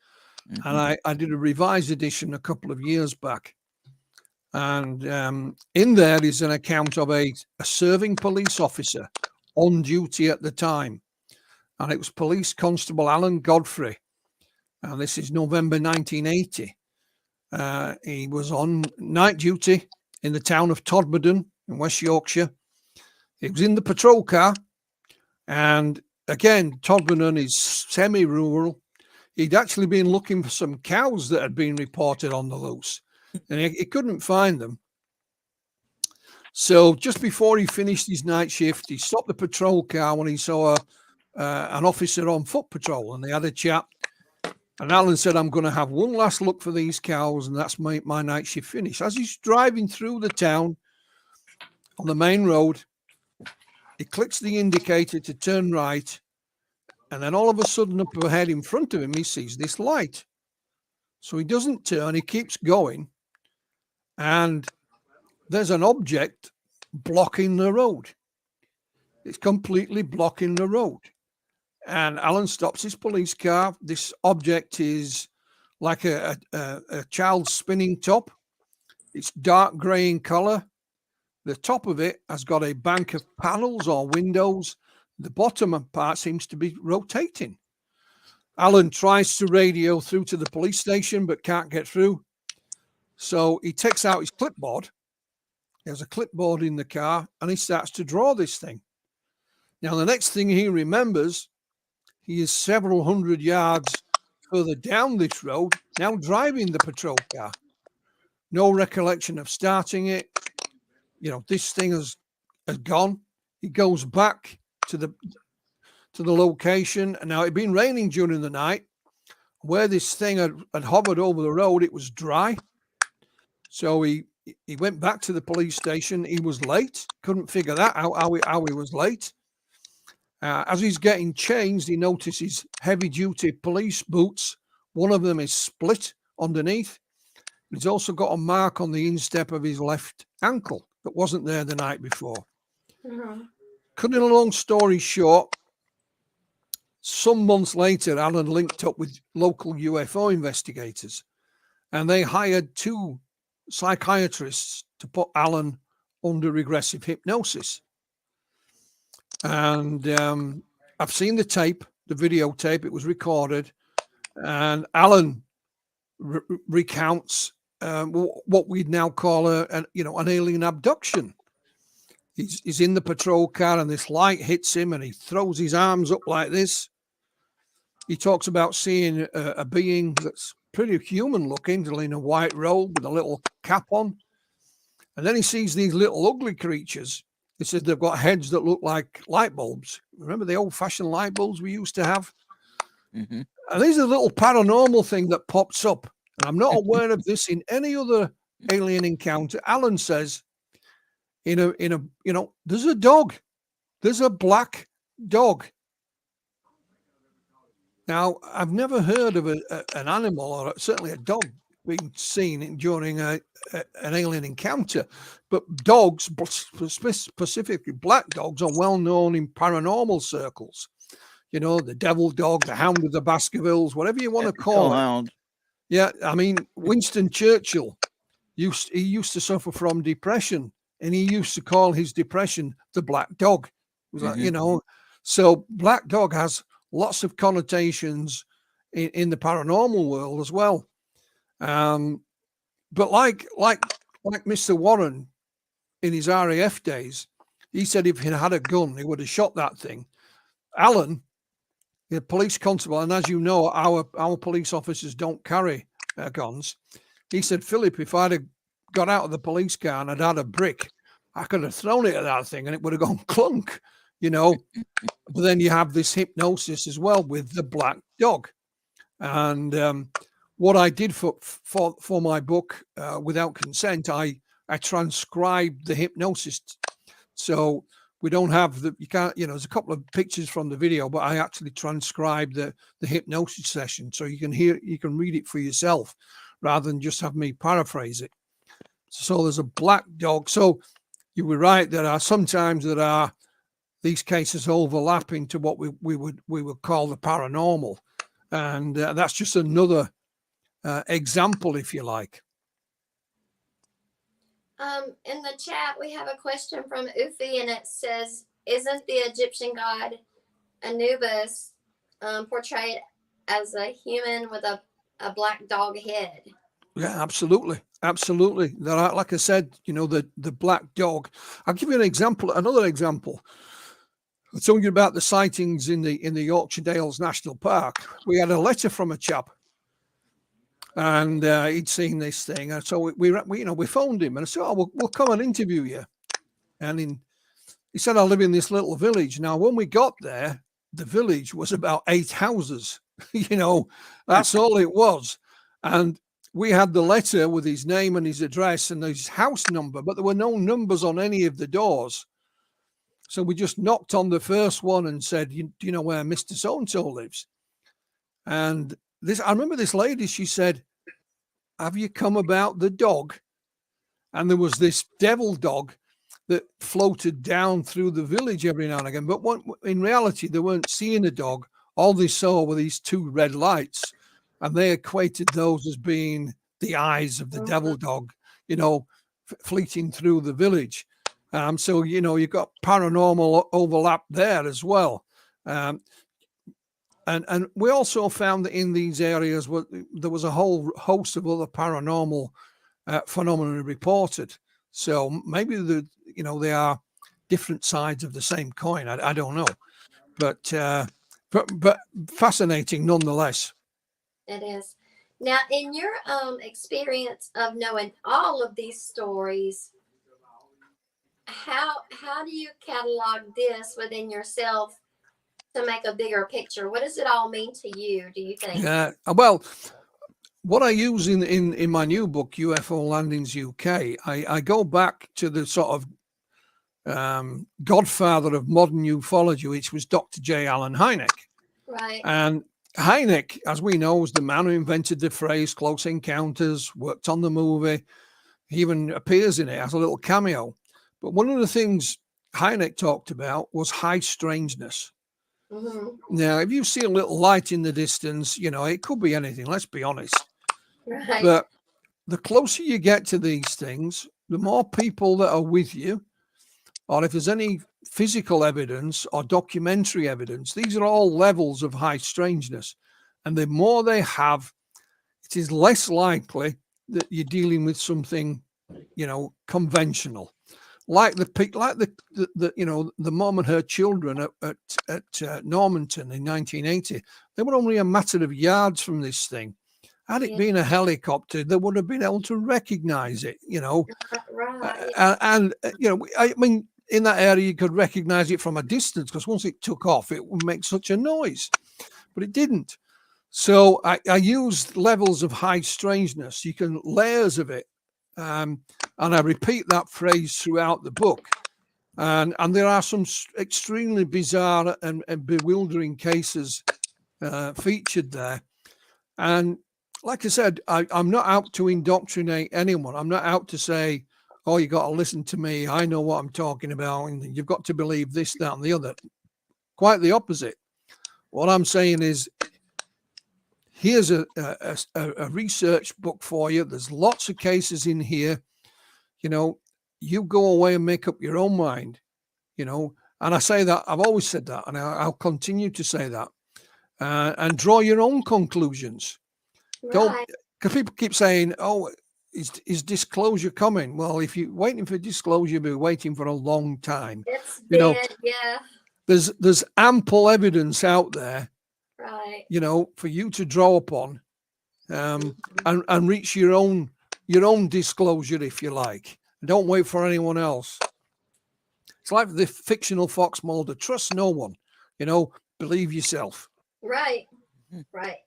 and Mhm. I did a revised edition a couple of years back. And in there is an account of a serving police officer on duty at the time, and it was Police Constable Alan Godfrey. And this is November 1980. He was on night duty in the town of Todmorden in West Yorkshire. He was in the patrol car, and again, Todmorden is semi-rural. He'd actually been looking for some cows that had been reported on the loose, and he couldn't find them. So just before he finished his night shift, he stopped the patrol car when he saw an officer on foot patrol, and they had a chat. And Alan said, "I'm going to have one last look for these cows, and that's my night shift finish." As he's driving through the town on the main road, he clicks the indicator to turn right, and then all of a sudden, up ahead in front of him, he sees this light. So he doesn't turn; he keeps going, and there's an object blocking the road. It's completely blocking the road. And Alan stops his police car. This object is like a child's spinning top. It's dark grey in colour. The top of it has got a bank of panels or windows. The bottom part seems to be rotating. Alan tries to radio through to the police station but can't get through. So he takes out his clipboard. He has a clipboard in the car and he starts to draw this thing. Now, the next thing he remembers, he is several hundred yards further down this road, now driving the patrol car. No recollection of starting it. This thing has gone. He goes back to the location. And now it'd been raining during the night. Where this thing had hovered over the road, it was dry. So he went back to the police station. He was late. Couldn't figure that out, how he was late. As he's getting changed, he notices heavy-duty police boots. One of them is split underneath. He's also got a mark on the instep of his left ankle that wasn't there the night before. Mm-hmm. Cutting a long story short, some months later, Alan linked up with local UFO investigators, and they hired 2 psychiatrists to put Alan under regressive hypnosis. And I've seen the tape, the videotape. It was recorded, and Alan recounts what we'd now call an alien abduction. He's in the patrol car, and this light hits him, and he throws his arms up like this. He talks about seeing a being that's pretty human looking, in a white robe with a little cap on, and then he sees these little ugly creatures. He says they've got heads that look like light bulbs. Remember the old-fashioned light bulbs we used to have? Mhm. And there's a little paranormal thing that pops up. And I'm not aware of this in any other alien encounter. Alan says, there's a dog. There's a black dog. Now, I've never heard of an animal, or certainly a dog, being seen during an alien encounter. But dogs, specifically black dogs, are well known in paranormal circles. The devil dog, the hound of the Baskervilles, whatever you want to call it. Hellhound. Yeah, I mean, Winston Churchill used to suffer from depression, and he used to call his depression the black dog. It was like, so black dog has lots of connotations in the paranormal world as well. But like Mr. Warren in his RAF days, he said if he'd had a gun, he would have shot that thing. Alan, the police constable, and as you know, our police officers don't carry guns. He said, Philip, if I'd have got out of the police car and I'd had a brick, I could have thrown it at that thing and it would have gone clunk, you know. But then you have this hypnosis as well with the black dog. And what I did for my book, Without Consent, I transcribed the hypnosis. So we don't have you can't, there's a couple of pictures from the video, but I actually transcribed the hypnosis session. So you can read it for yourself rather than just have me paraphrase it. So there's a black dog. So you were right. Sometimes there are these cases overlapping to what we would call the paranormal. And that's just another example, if you like. In the chat, we have a question from Ufi, and it says, "Isn't the Egyptian god Anubis portrayed as a human with a black dog head?" Yeah, absolutely. There are, like I said, the black dog. I'll give you an example. Another example. I told you about the sightings in the Yorkshire Dales National Park. We had a letter from a chap, and he'd seen this thing, and so we phoned him, and I said, "Oh, we'll come and interview you." And he said, "I live in this little village." Now, when we got there, the village was about 8 houses. That's all it was, and we had the letter with his name and his address and his house number, but there were no numbers on any of the doors. So we just knocked on the first one and said, "Do you know where Mr. So-and-so lives?" And I remember this lady, she said, "Have you come about the dog?" And there was this devil dog that floated down through the village every now and again. But in reality, they weren't seeing a dog. All they saw were these 2 red lights. And they equated those as being the eyes of the devil dog, fleeting through the village. So, you've got paranormal overlap there as well. And we also found that in these areas, there was a whole host of other paranormal phenomena reported. So maybe they are different sides of the same coin. I don't know, but fascinating nonetheless. It is. Now, in your experience of knowing all of these stories, how do you catalog this within yourself to make a bigger picture? What does it all mean to you, do you think? Yeah, well, what I use in my new book, UFO Landings UK, I go back to the sort of godfather of modern ufology, which was Dr. J. Allen Hynek. Right. And Hynek, as we know, was the man who invented the phrase close encounters, worked on the movie. He even appears in it as a little cameo. But one of the things Hynek talked about was high strangeness. Mm-hmm. Now, if you see a little light in the distance, it could be anything, let's be honest. Right. But the closer you get to these things, the more people that are with you, or if there's any physical evidence or documentary evidence, these are all levels of high strangeness. And the more they have, it is less likely that you're dealing with something, conventional. Like the mom and her children at Normanton in 1980, they were only a matter of yards from this thing. Had it been a helicopter, they would have been able to recognize it, Right. I mean, in that area, you could recognize it from a distance because once it took off, it would make such a noise, but it didn't. So I used levels of high strangeness. You can layers of it. And I repeat that phrase throughout the book. And there are some extremely bizarre and bewildering cases featured there. And like I said, I'm not out to indoctrinate anyone. I'm not out to say, "Oh, you got to listen to me. I know what I'm talking about. And you've got to believe this, that, and the other." Quite the opposite. What I'm saying is, here's a research book for you. There's lots of cases in here. You go away and make up your own mind, and I say that, I've always said that, and I'll continue to say that, and draw your own conclusions. Right. Don't, because people keep saying, "Oh, is disclosure coming?" Well, if you're waiting for disclosure, you'll be waiting for a long time. It's been, yeah. There's ample evidence out there, right, for you to draw upon, and reach your own, your own disclosure, if you like. Don't wait for anyone else. It's like the fictional Fox Mulder. Trust no one. Believe yourself. Right. Right.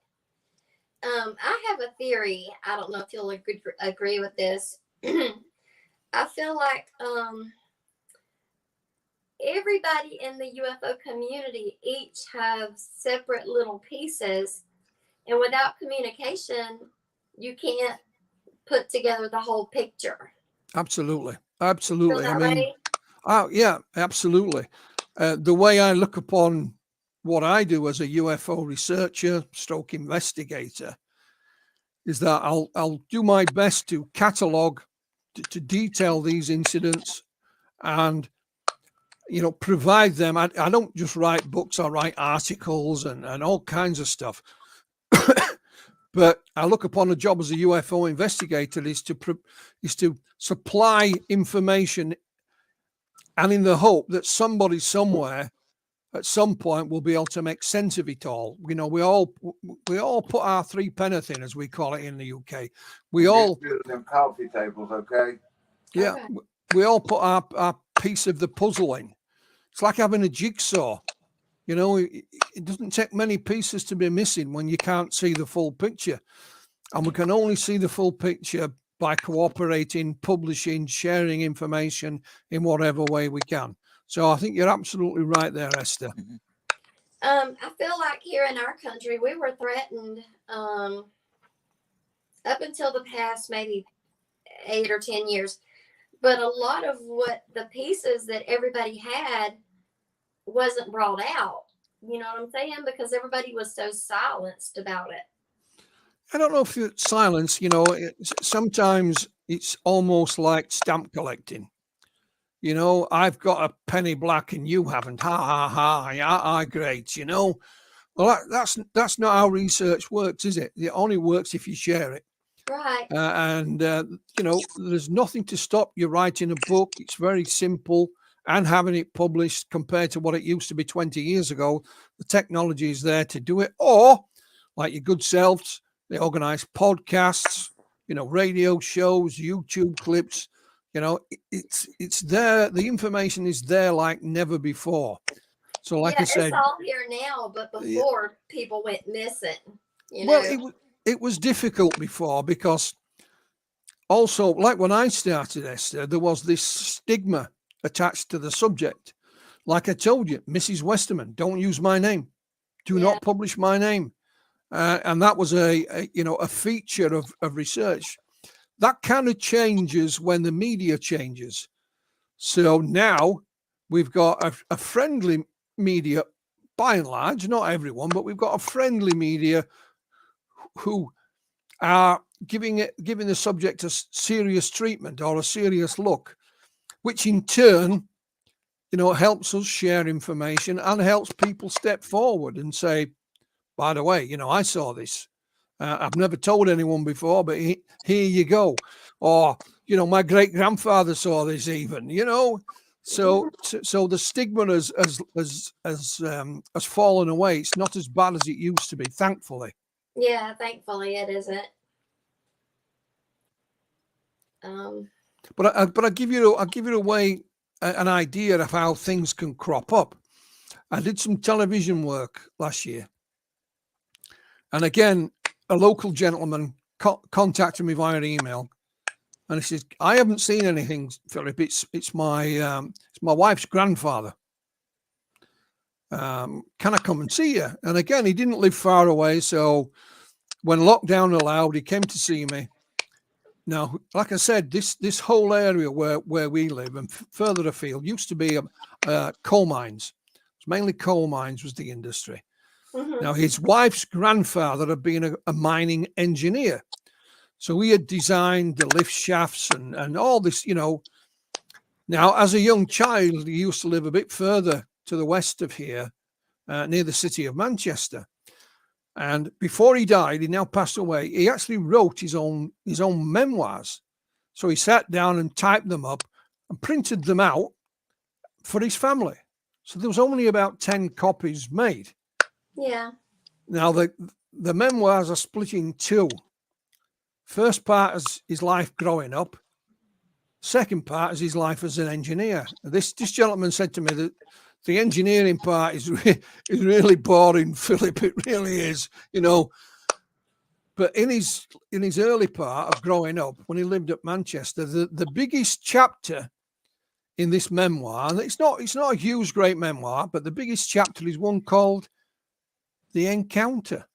I have a theory. I don't know if you'll agree with this. I feel like everybody in the UFO community each have separate little pieces, and without communication, you can't put together the whole picture. Absolutely. Feel that way? Yeah, absolutely. The way I look upon what I do as a UFO researcher, stroke investigator, is that I'll do my best to catalog, to detail these incidents, and provide them. I don't just write books. I write articles and all kinds of stuff. But I look upon a job as a UFO investigator is to supply information, and in the hope that somebody somewhere at some point we'll be able to make sense of it all. We all put our three penneth in, as we call it in the UK. We all them coffee tables, okay? Yeah, Okay. we all put our piece of the puzzle in. It's like having a jigsaw. It doesn't take many pieces to be missing when you can't see the full picture. And we can only see the full picture by cooperating, publishing, sharing information in whatever way we can. So I think you're absolutely right there, Esther. I feel like here in our country, we were threatened up until the past maybe 8 or 10 years. But a lot of what the pieces that everybody had wasn't brought out. You know what I'm saying? Because everybody was so silenced about it. I don't know if it's silence, sometimes it's almost like stamp collecting. I've got a penny black and you haven't. Ha ha ha! Yeah, great. Well, that's not how research works, is it? It only works if you share it. Right. There's nothing to stop you writing a book. It's very simple, and having it published compared to what it used to be 20 years ago. The technology is there to do it. Or, like your good selves, they organize podcasts, radio shows, YouTube clips. It's there. The information is there like never before. So, like I said, it's all here now, but before people went missing. Well, it was difficult before because also, like when I started, Esther, there was this stigma attached to the subject. Like I told you, Mrs. Westerman, don't use my name. Do not publish my name. And that was a feature of research. That kind of changes when the media changes. So now we've got a friendly media, by and large, not everyone, but we've got a friendly media who are giving the subject a serious treatment or a serious look, which in turn, helps us share information and helps people step forward and say, by the way, I saw this. I've never told anyone before, but here you go. Or, my great grandfather saw this even, So the stigma has fallen away. It's not as bad as it used to be, thankfully. Yeah, thankfully it isn't. But I'll give you an idea of how things can crop up. I did some television work last year, and again, a local gentleman contacted me via email, and he says, "I haven't seen anything, Philip. It's my wife's grandfather. Can I come and see you?" And again, he didn't live far away, so when lockdown allowed, he came to see me. Now, like I said, this whole area where we live and further afield used to be coal mines. It's mainly coal mines was the industry. Mm-hmm. Now, his wife's grandfather had been a mining engineer. So he had designed the lift shafts and all this, Now, as a young child, he used to live a bit further to the west of here, near the city of Manchester. And before he died, he now passed away, he actually wrote his own memoirs. So he sat down and typed them up and printed them out for his family. So there was only about 10 copies made. Yeah. Now, the memoirs are split in two. First part is his life growing up. Second part is his life as an engineer. This gentleman said to me that the engineering part is really boring, Philip. It really is, But in his early part of growing up, when he lived at Manchester, the biggest chapter in this memoir, and it's not a huge, great memoir, but the biggest chapter is one called The Encounter.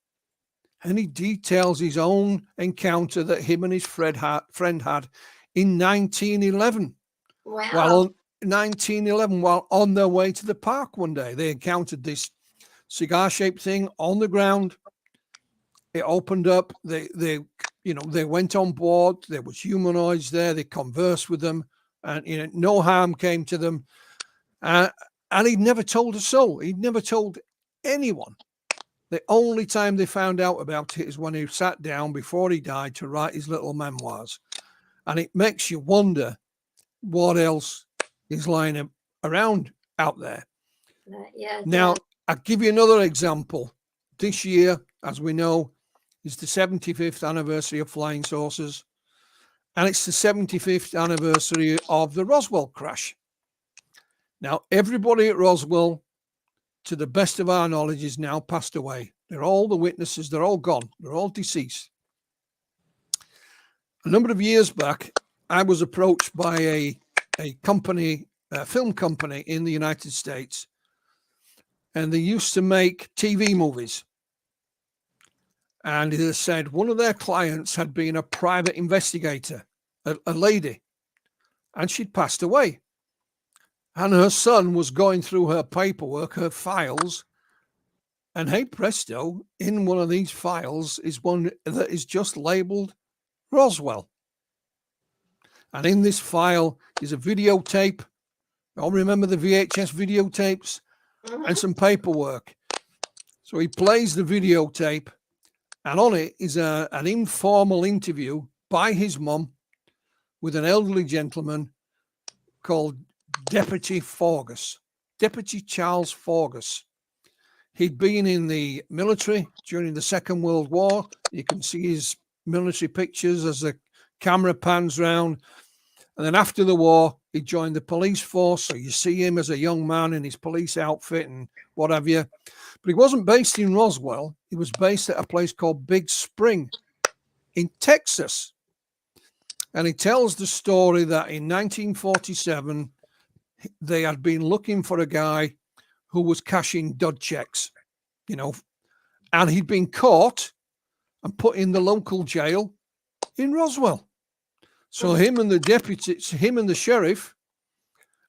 And he details his own encounter that him and his friend had in 1911. Wow. 1911, while on their way to the park one day, they encountered this cigar-shaped thing on the ground. It opened up. They went on board. There was humanoids there. They conversed with them, and no harm came to them. And he'd never told a soul. He'd never told anyone. The only time they found out about it is when he sat down before he died to write his little memoirs. And it makes you wonder what else is lying around out there. Yeah. Now, I'll give you another example. This year, as we know, is the 75th anniversary of flying saucers. And it's the 75th anniversary of the Roswell crash. Now, everybody at Roswell, to the best of our knowledge, is now passed away. They're all the witnesses. They're all gone. They're all deceased. A number of years back, I was approached by a company, a film company in the United States, and they used to make TV movies. And they said one of their clients had been a private investigator, a lady, and she'd passed away. And her son was going through her paperwork, her files, and hey presto, in one of these files is one that is just labeled Roswell. And in this file is a videotape. I'll remember the VHS videotapes and some paperwork. So he plays the videotape, and on it is an informal interview by his mum with an elderly gentleman called Deputy Charles Forgus. He'd been in the military during the Second World War. You can see his military pictures as the camera pans round. And then after the war, he joined the police force. So you see him as a young man in his police outfit and what have you. But he wasn't based in Roswell. He was based at a place called Big Spring in Texas. And he tells the story that in 1947, they had been looking for a guy who was cashing dud checks, and he'd been caught and put in the local jail in Roswell. So him and the sheriff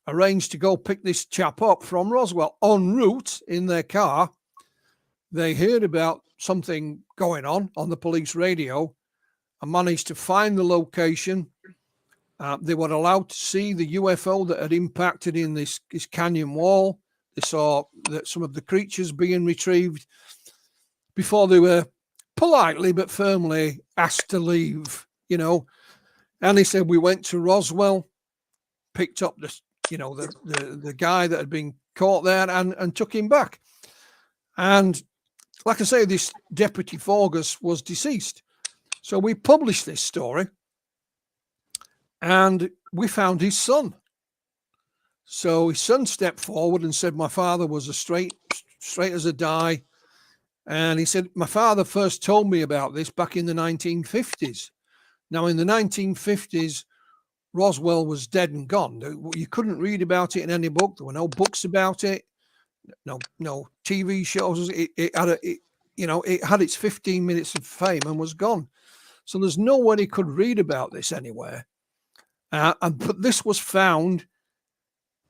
arranged to go pick this chap up from Roswell. En route in their car, they heard about something going on the police radio and managed to find the location. They were allowed to see the UFO that had impacted in this canyon wall. They saw that some of the creatures being retrieved before they were politely but firmly asked to leave, And he said, we went to Roswell, picked up the guy that had been caught there and took him back. And like I say, this Deputy Forgus was deceased. So we published this story. And we found his son. So his son stepped forward and said, my father was straight as a die. And he said, my father first told me about this back in the 1950s. Now, in the 1950s, Roswell was dead and gone. You couldn't read about it in any book. There were no books about it. No TV shows. It had its 15 minutes of fame and was gone. So there's no one he could read about this anywhere. But this was found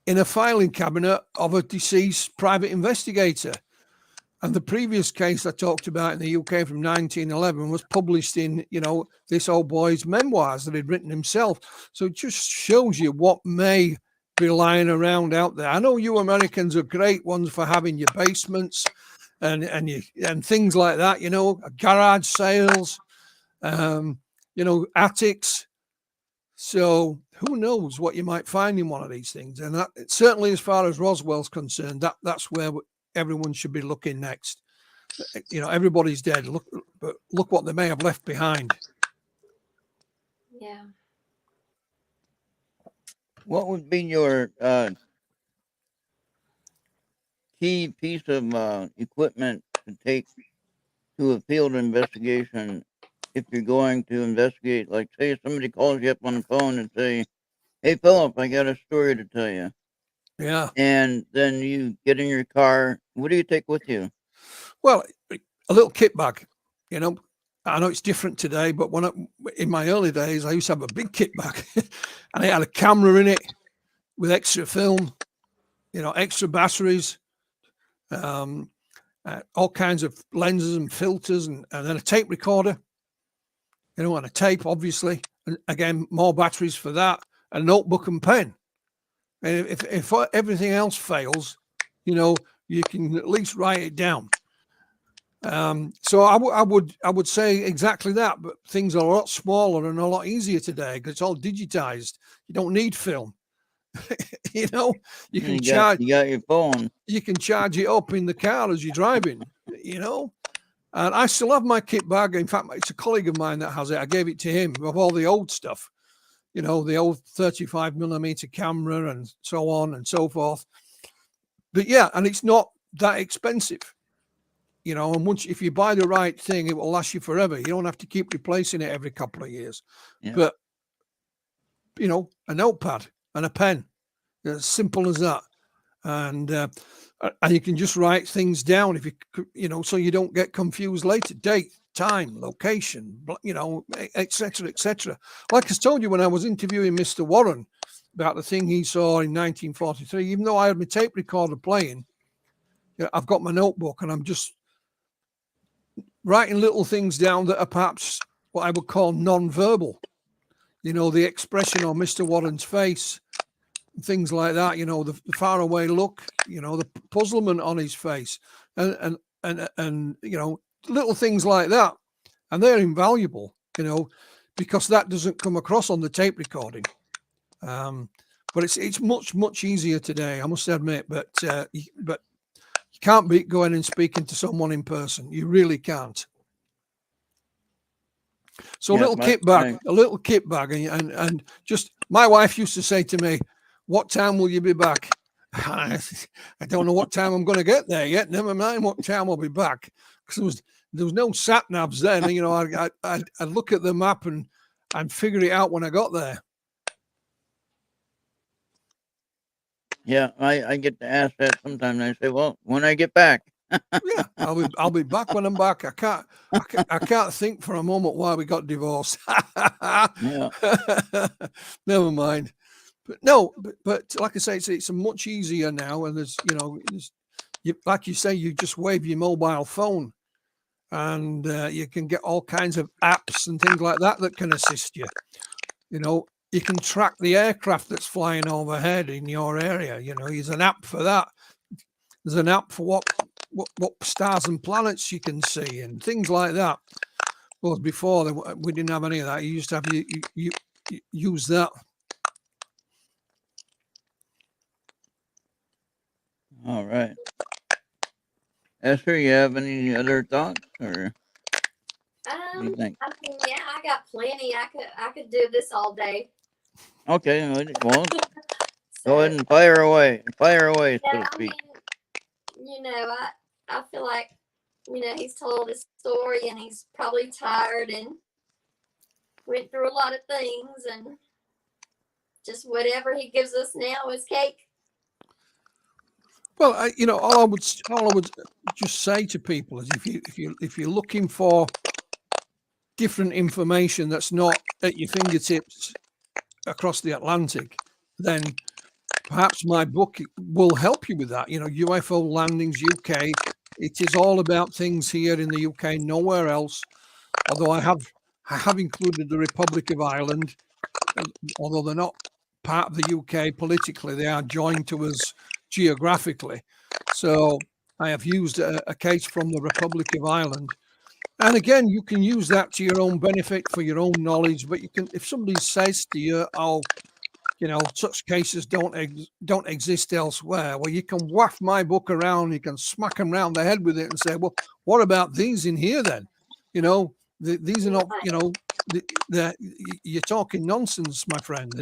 in a filing cabinet of a deceased private investigator. And the previous case I talked about in the UK from 1911 was published in, this old boy's memoirs that he'd written himself. So it just shows you what may be lying around out there. I know you Americans are great ones for having your basements and things like that, garage sales, attics. So who knows what you might find in one of these things? And that, certainly as far as Roswell's concerned, that's where everyone should be looking next. Everybody's dead. Look what they may have left behind. Yeah. What would be your key piece of equipment to take to a field investigation if you're going to investigate? Like, say somebody calls you up on the phone and say, "Hey, Philip, I got a story to tell you," Yeah. and then you get in your car. What do you take with you? Well, a little kit bag, you know. I know it's different today, but in my early days, I used to have a big kit bag, and it had a camera in it with extra film, you know, extra batteries, all kinds of lenses and filters, and then a tape recorder, you know, and a tape, obviously, and again more batteries for that, a notebook and pen. And if everything else fails, you know, you can at least write it down. So I would say exactly that, but things are a lot smaller and a lot easier today because it's all digitized. You don't need film. You know, you can charge You got your phone. you can charge it up in the car as you're driving. You know, and I still have my kit bag. In fact, it's a colleague of mine that has it. I gave it to him of all the old stuff. You know, the old 35mm camera and so on and so forth. But yeah, and it's not that expensive. You know, and once if you buy the right thing, it will last you forever. You don't have to keep replacing it every couple of years. Yeah. But you know, a notepad and a pen, as simple as that, and you can just write things down if you know, so you don't get confused later. Date, time, location, you know, etc., etc. Like I told you when I was interviewing Mr. Warren about the thing he saw in 1943, even though I had my tape recorder playing, you know, I've got my notebook and I'm just writing little things down that are perhaps what I would call non-verbal. You know, the expression on Mr. Warren's face, things like that. You know, the faraway look. You know, the puzzlement on his face, and you know, little things like that, and they're invaluable. You know, because that doesn't come across on the tape recording. But it's much easier today, I must admit. But you can't beat going and speaking to someone in person. You really can't. So Yeah, a little kit bag, and just my wife used to say to me, "What time will you be back?" I don't know what time I'm going to get there yet. Never mind what time I'll be back, because there was no sat navs then. You know, I'd look at the map and figure it out when I got there. Yeah, I get to ask that sometimes. I say, "Well, when I get back." Yeah, I'll be back when I'm back. I can't think for a moment why we got divorced. Yeah. Never mind. But no, but like I say, it's much easier now, and there's like you say, you just wave your mobile phone, and you can get all kinds of apps and things like that can assist you. You know, you can track the aircraft that's flying overhead in your area. You know, there's an app for that. There's an app for what stars and planets you can see and things like that. Well, before we didn't have any of that. You used to have you use that. All right. Esther, you have any other thoughts, or what do you think? I mean, yeah, I got plenty. I could do this all day. Okay, well, So, go ahead and fire away, so yeah, to I speak. mean, you know, I feel like, you know, he's told his story and he's probably tired and went through a lot of things, and just whatever he gives us now is cake. Well, you know, all I would just say to people is if you're looking for different information that's not at your fingertips across the Atlantic, then perhaps my book will help you with that. You know, UFO landings UK. It is all about things here in the UK, nowhere else. Although I have included the Republic of Ireland, although they're not part of the UK politically, they are joined to us geographically. So I have used a case from the Republic of Ireland. And again, you can use that to your own benefit for your own knowledge. But you can, if somebody says to you, "Oh, you know, such cases don't exist elsewhere," well, you can waft my book around. You can smack them around the head with it and say, "Well, what about these in here then? You know, these are not. You know, you're talking nonsense, my friend.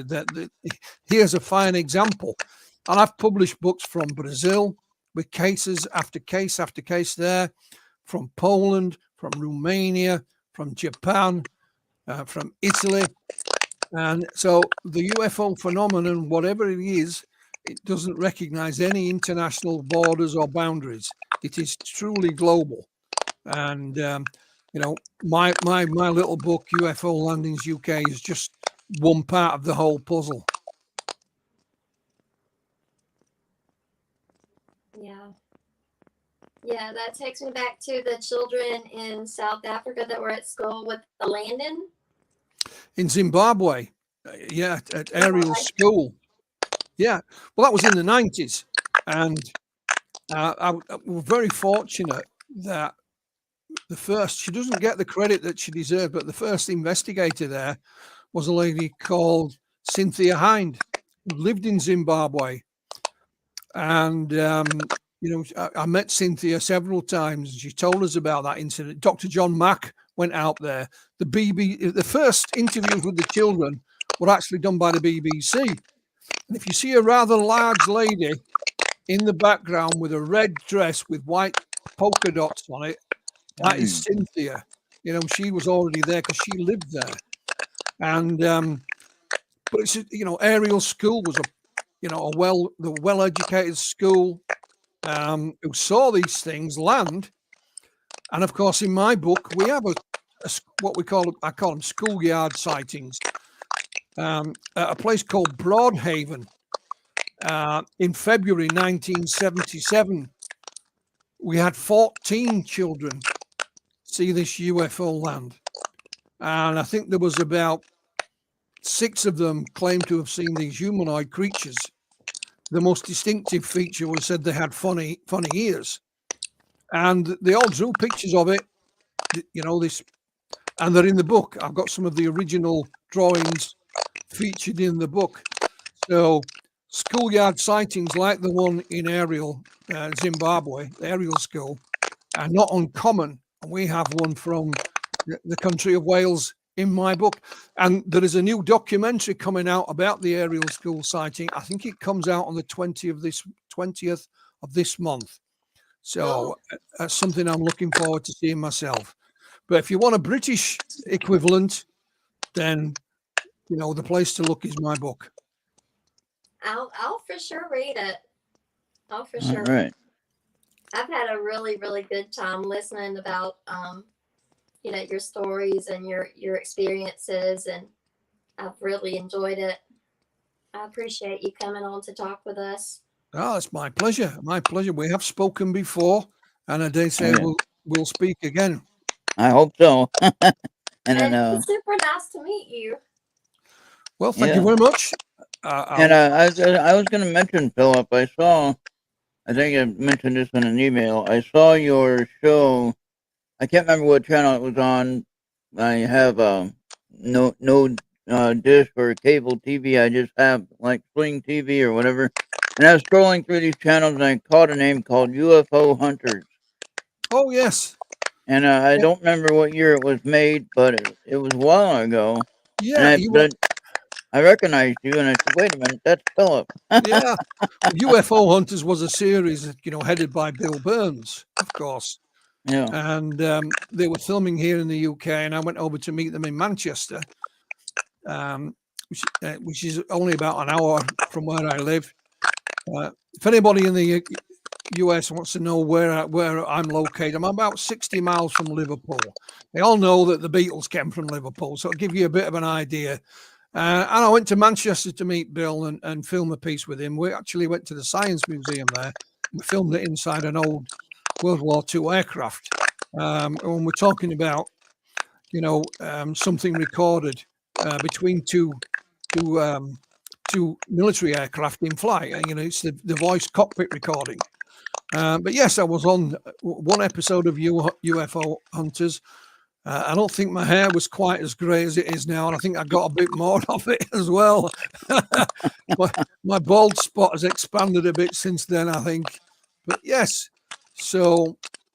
Here's a fine example. And I've published books from Brazil with cases after case after case there, from Poland, from Romania, from Japan, from Italy. And so the UFO phenomenon, whatever it is, it doesn't recognize any international borders or boundaries. It is truly global. And, my little book, UFO Landings UK, is just one part of the whole puzzle. Yeah. Yeah, that takes me back to the children in South Africa that were at school with the landing. In Zimbabwe, at Ariel's school. Yeah, well, that was in the 90s. And I was very fortunate that she doesn't get the credit that she deserved, but the first investigator there was a lady called Cynthia Hind, who lived in Zimbabwe. And, I met Cynthia several times. She told us about that incident. Dr. John Mack went out there. The first interviews with the children were actually done by the BBC. And if you see a rather large lady in the background with a red dress with white polka dots on it, that is Cynthia. She was already there because she lived there. And but it's Ariel's school was a well-educated school who saw these things land. And of course, in my book, we have what I call them schoolyard sightings at a place called Broadhaven in February 1977. We had 14 children see this UFO land. And I think there was about 6 of them claimed to have seen these humanoid creatures. The most distinctive feature was said they had funny ears. And they all drew pictures of it, this, and they're in the book. I've got some of the original drawings featured in the book. So schoolyard sightings like the one in Ariel, Zimbabwe, the Ariel school, are not uncommon. We have one from the country of Wales in my book. And there is a new documentary coming out about the Ariel school sighting. I think it comes out on the 20th of this month. So that's something I'm looking forward to seeing myself. But if you want a British equivalent, then, the place to look is my book. I'll for sure read it. I'll for sure. All right. I've had a really, really good time listening about, your stories and your experiences, and I've really enjoyed it. I appreciate you coming on to talk with us. Oh, it's my pleasure. My pleasure. We have spoken before, and I dare say we'll speak again. I hope so. and it's super nice to meet you. Well, thank you very much. I was going to mention, Philip, I think I mentioned this in an email. I saw your show. I can't remember what channel it was on. I have no dish or cable TV. I just have like Sling TV or whatever. And I was scrolling through these channels and I caught a name called UFO Hunters. Oh, yes. And I don't remember what year it was made, but it was a while ago. Yeah. I recognized you, and I said, "Wait a minute, that's Philip." Yeah, UFO Hunters was a series, headed by Bill Burns, of course. Yeah, and they were filming here in the UK, and I went over to meet them in Manchester, which is only about an hour from where I live. If anybody in the US wants to know where I'm located, I'm about 60 miles from Liverpool. They all know that the Beatles came from Liverpool, so it'll give you a bit of an idea. And I went to Manchester to meet Bill and film a piece with him. We actually went to the Science Museum there. We filmed it inside an old World War II aircraft. And we're talking about, something recorded between two military aircraft in flight. It's the voice cockpit recording. But yes, I was on one episode of UFO Hunters. I don't think my hair was quite as grey as it is now, and I think I got a bit more of it as well. my bald spot has expanded a bit since then, I think. But yes,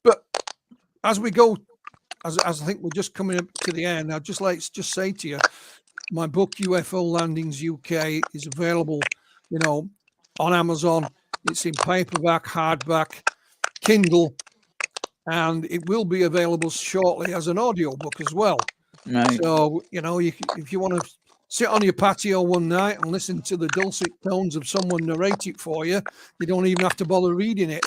but as we go as I think we're just coming up to the end, I'd just like to just say to you, my book UFO Landings UK is available, on Amazon. It's in paperback, hardback, Kindle, and it will be available shortly as an audiobook as well. Nice. So, if you want to sit on your patio one night and listen to the dulcet tones of someone narrate it for you, you don't even have to bother reading it.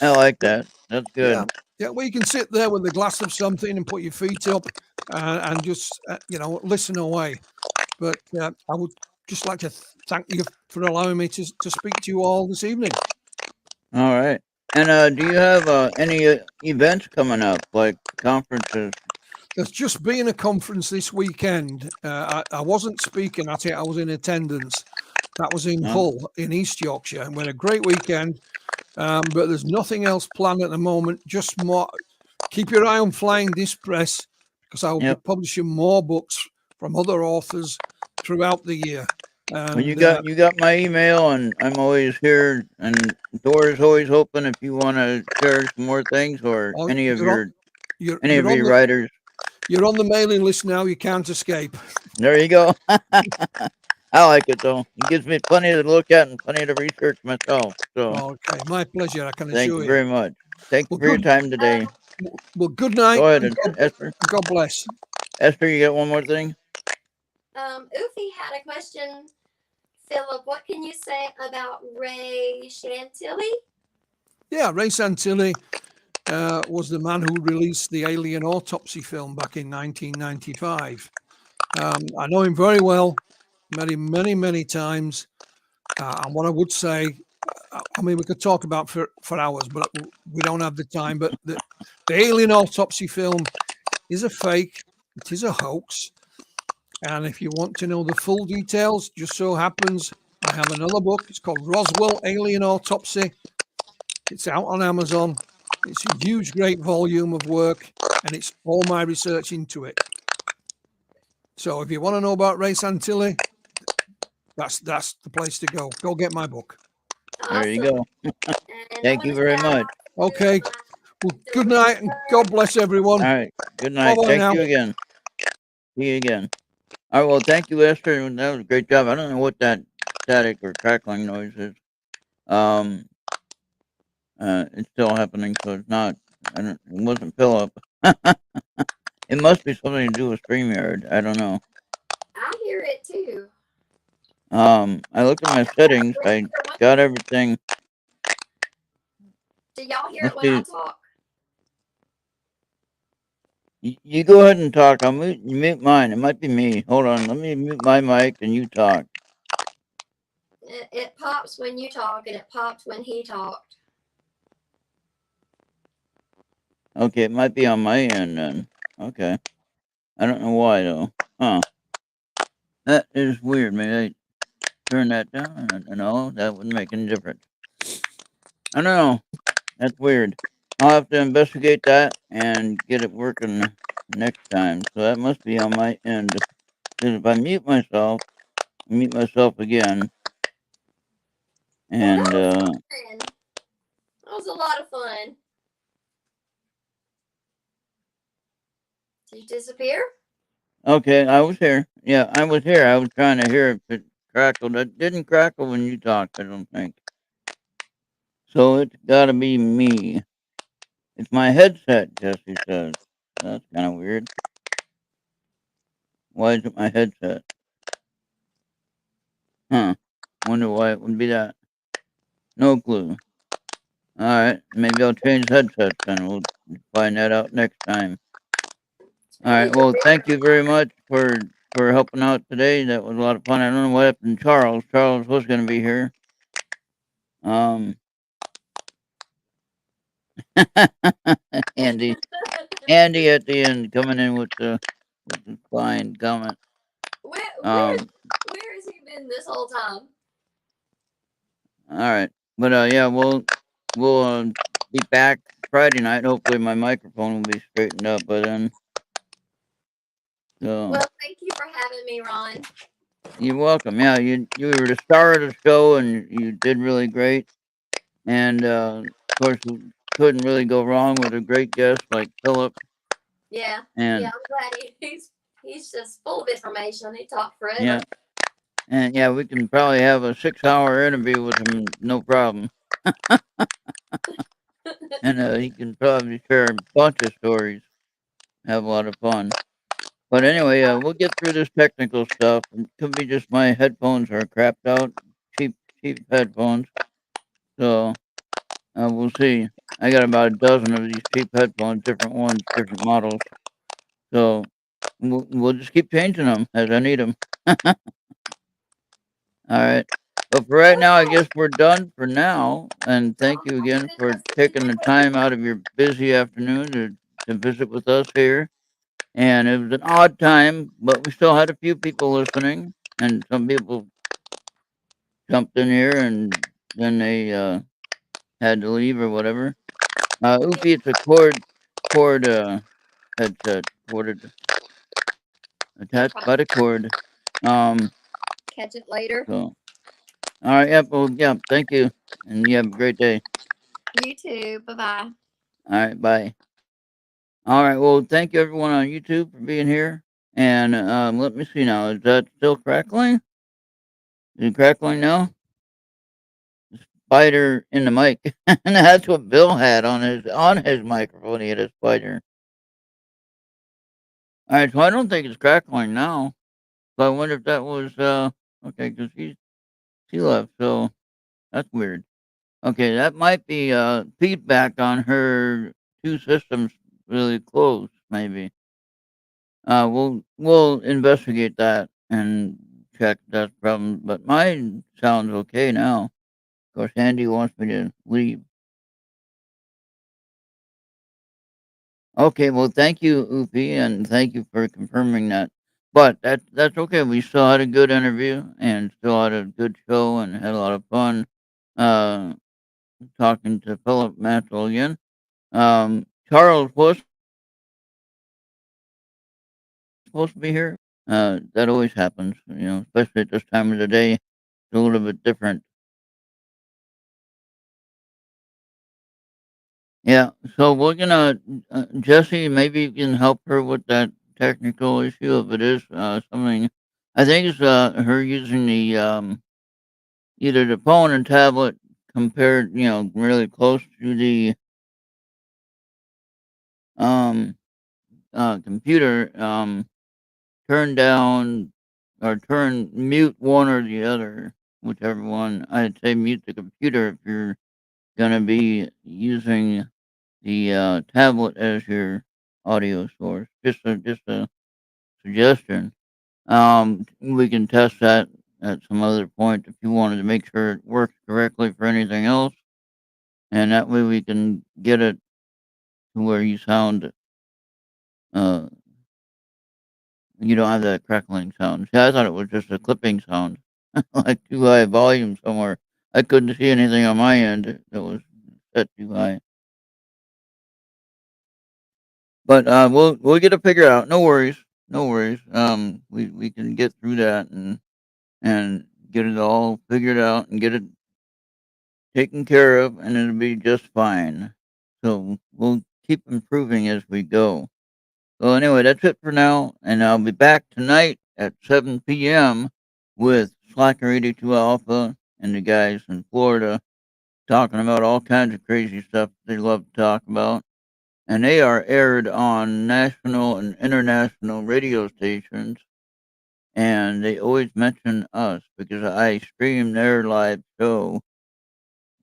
I like that. That's good. Yeah. Yeah. Well, you can sit there with a glass of something and put your feet up and just, listen away. But I would just like to thank you for allowing me to speak to you all this evening. All right. And do you have any events coming up, like conferences? There's just been a conference this weekend. I wasn't speaking at it, I was in attendance. That was in Hull, in East Yorkshire, and we had a great weekend. But there's nothing else planned at the moment. Just more. Keep your eye on Flying Disc Press, because I will be publishing more books from other authors throughout the year. Well, you got my email, and I'm always here, and the door is always open if you want to share some more things or any of your writers. You're on the mailing list now. You can't escape. There you go. I like it though. It gives me plenty to look at and plenty to research myself. So okay, my pleasure. I can assure you. Thank you very much. Thank you for your time today. Well, good night. Go ahead, Esther. God bless. Esther, you got one more thing? Ufi had a question. Philip, what can you say about Ray Chantilly? Yeah, Ray Chantilly was the man who released the Alien Autopsy film back in 1995. I know him very well, met him many, many times. And what I would say, I mean, we could talk about for hours, but we don't have the time. But the Alien Autopsy film is a fake. It is a hoax. And if you want to know the full details, just so happens I have another book. It's called Roswell Alien Autopsy. It's out on Amazon. It's a huge, great volume of work, and it's all my research into it. So if you want to know about Ray Chantilly, that's the place to go. Go get my book. Awesome. There you go. Thank you very much. Okay. Well, good night, and God bless everyone. All right. Good night. Bye-bye Thank now. you again. See you again. All right. Well, thank you, Esther. That was a great job. I don't know what that static or crackling noise is. It's still happening, so it's not. It wasn't Philip. It must be something to do with StreamYard. I don't know. I hear it too. I looked at my settings. I got everything. Do y'all hear it when I talk? You go ahead and talk. I'll mute mine. It might be me. Hold on. Let me mute my mic and you talk. It pops when you talk, and it popped when he talked. Okay, it might be on my end then. Okay. I don't know why though. Huh. That is weird. Maybe I turn that down. I don't know. That wouldn't make any difference. I don't know. That's weird. I'll have to investigate that and get it working next time. So that must be on my end. Because if I mute myself again. And that was a lot of fun. Did you disappear? Okay, I was here. Yeah, I was here. I was trying to hear if it crackled. It didn't crackle when you talked, I don't think. So it's got to be me. It's my headset, Jesse says. That's kind of weird. Why is it my headset? Huh. Wonder why it would be that. No clue. Alright, maybe I'll change headsets and we'll find that out next time. Alright, well, thank you very much for helping out today. That was a lot of fun. I don't know what happened to Charles. Charles was going to be here. Andy at the end coming in with the fine comment. Where has he been this whole time? All right, but yeah, we'll be back Friday night. Hopefully, my microphone will be straightened up by then. So. Well, thank you for having me, Ron. You're welcome. Yeah, you were the star of the show, and you did really great. And of course, couldn't really go wrong with a great guest like Philip. Yeah, And I'm glad he's just full of information. He talked forever. yeah, and yeah, we can probably have a 6-hour interview with him, no problem. And he can probably share a bunch of stories, have a lot of fun. But anyway, we'll get through this technical stuff. It could be just my headphones are crapped out, cheap headphones. So we'll see. I got about a dozen of these cheap headphones, different ones, different models. So we'll just keep changing them as I need them. All right. But for right now, I guess we're done for now. And thank you again for taking the time out of your busy afternoon to visit with us here. And it was an odd time, but we still had a few people listening, and some people jumped in here and then they had to leave or whatever. Oopie, it's a cord headset, corded, attached by the cord. Um, Catch it later. so all right, yep, well, yeah, thank you, and you have a great day. You too. Bye bye. All right, bye. All right, well, thank you everyone on YouTube for being here, and let me see now. Is that still crackling? Is it crackling now? Spider in the mic, and that's what Bill had on his microphone. He had a spider. All right, so I don't think it's crackling now. So I wonder if that was okay because she left, so that's weird. Okay, that might be feedback on her two systems really close, maybe. We'll investigate that and check that problem. But mine sounds okay now. Of course, Andy wants me to leave. Okay, well, thank you, Oopie, and thank you for confirming that. But that's okay. We still had a good interview and still had a good show and had a lot of fun talking to Philip Mantle again. Charles was supposed to be here. That always happens, especially at this time of the day. It's a little bit different. Yeah, so we're gonna Jesse. Maybe you can help her with that technical issue if it is something. I think it's her using the either the phone and tablet compared, really close to the um computer. Turn down or turn mute one or the other, whichever one. I'd say mute the computer if you're gonna be using the tablet as your audio source. Just a suggestion. We can test that at some other point if you wanted to make sure it works correctly for anything else, and that way we can get it to where you sound uh you don't have that crackling sound. See, I thought it was just a clipping sound, like too high volume somewhere. I couldn't see anything on my end that was set too high. But we'll get it figured out. No worries, no worries. We can get through that and get it all figured out and get it taken care of, and it'll be just fine. So we'll keep improving as we go. So anyway, that's it for now, and I'll be back tonight at 7 p.m. with Slacker 82 Alpha and the guys in Florida talking about all kinds of crazy stuff they love to talk about. And they are aired on national and international radio stations, and they always mention us because I stream their live show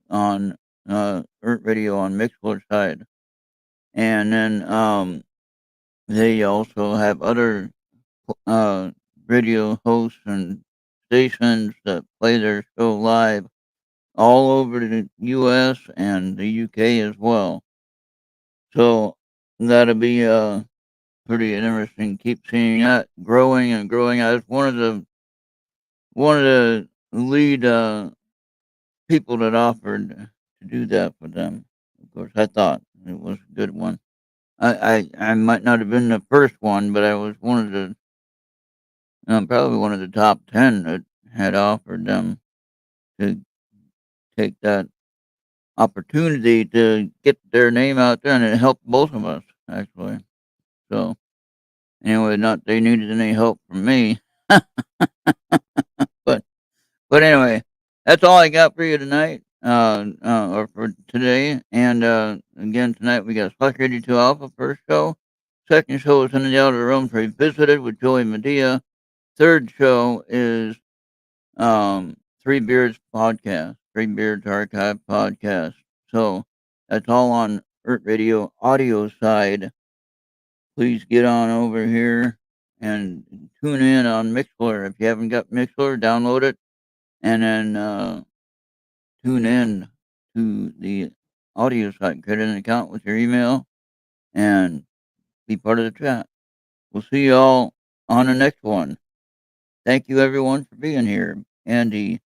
on Earth Radio on Mixler side. And then they also have other uh, radio hosts and stations that play their show live all over the U.S. and the U.K. as well. So that'll be pretty interesting. Keep seeing that growing and growing. I was one of the lead people that offered to do that for them. Of course, I thought it was a good one. I might not have been the first one, but I was one of the probably one of the top 10 that had offered them to take that opportunity to get their name out there, and it helped both of us actually. So anyway, not they needed any help from me, but anyway, that's all I got for you tonight, or for today. And again, tonight we got Slack 82 Alpha first show. Second show is In the Outer Rooms Revisited with Joey Medea. Third show is Three Beards Podcast, Three Beards Archive Podcast. So that's all on Earth Radio audio side. Please get on over here and tune in on Mixler. If you haven't got Mixler, download it and then tune in to the audio site. Create an account with your email and be part of the chat. We'll see you all on the next one. Thank you, everyone, for being here. Andy,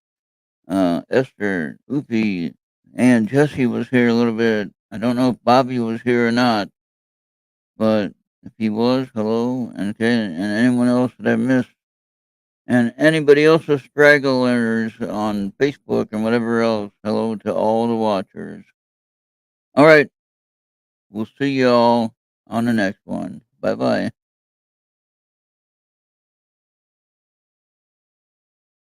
Esther, Oopie, and Jesse was here a little bit. I don't know if Bobby was here or not, but if he was, hello. And okay, and anyone else that I missed, and anybody else with stragglers on Facebook and whatever else, hello to all the watchers. All right, we'll see y'all on the next one. Bye bye.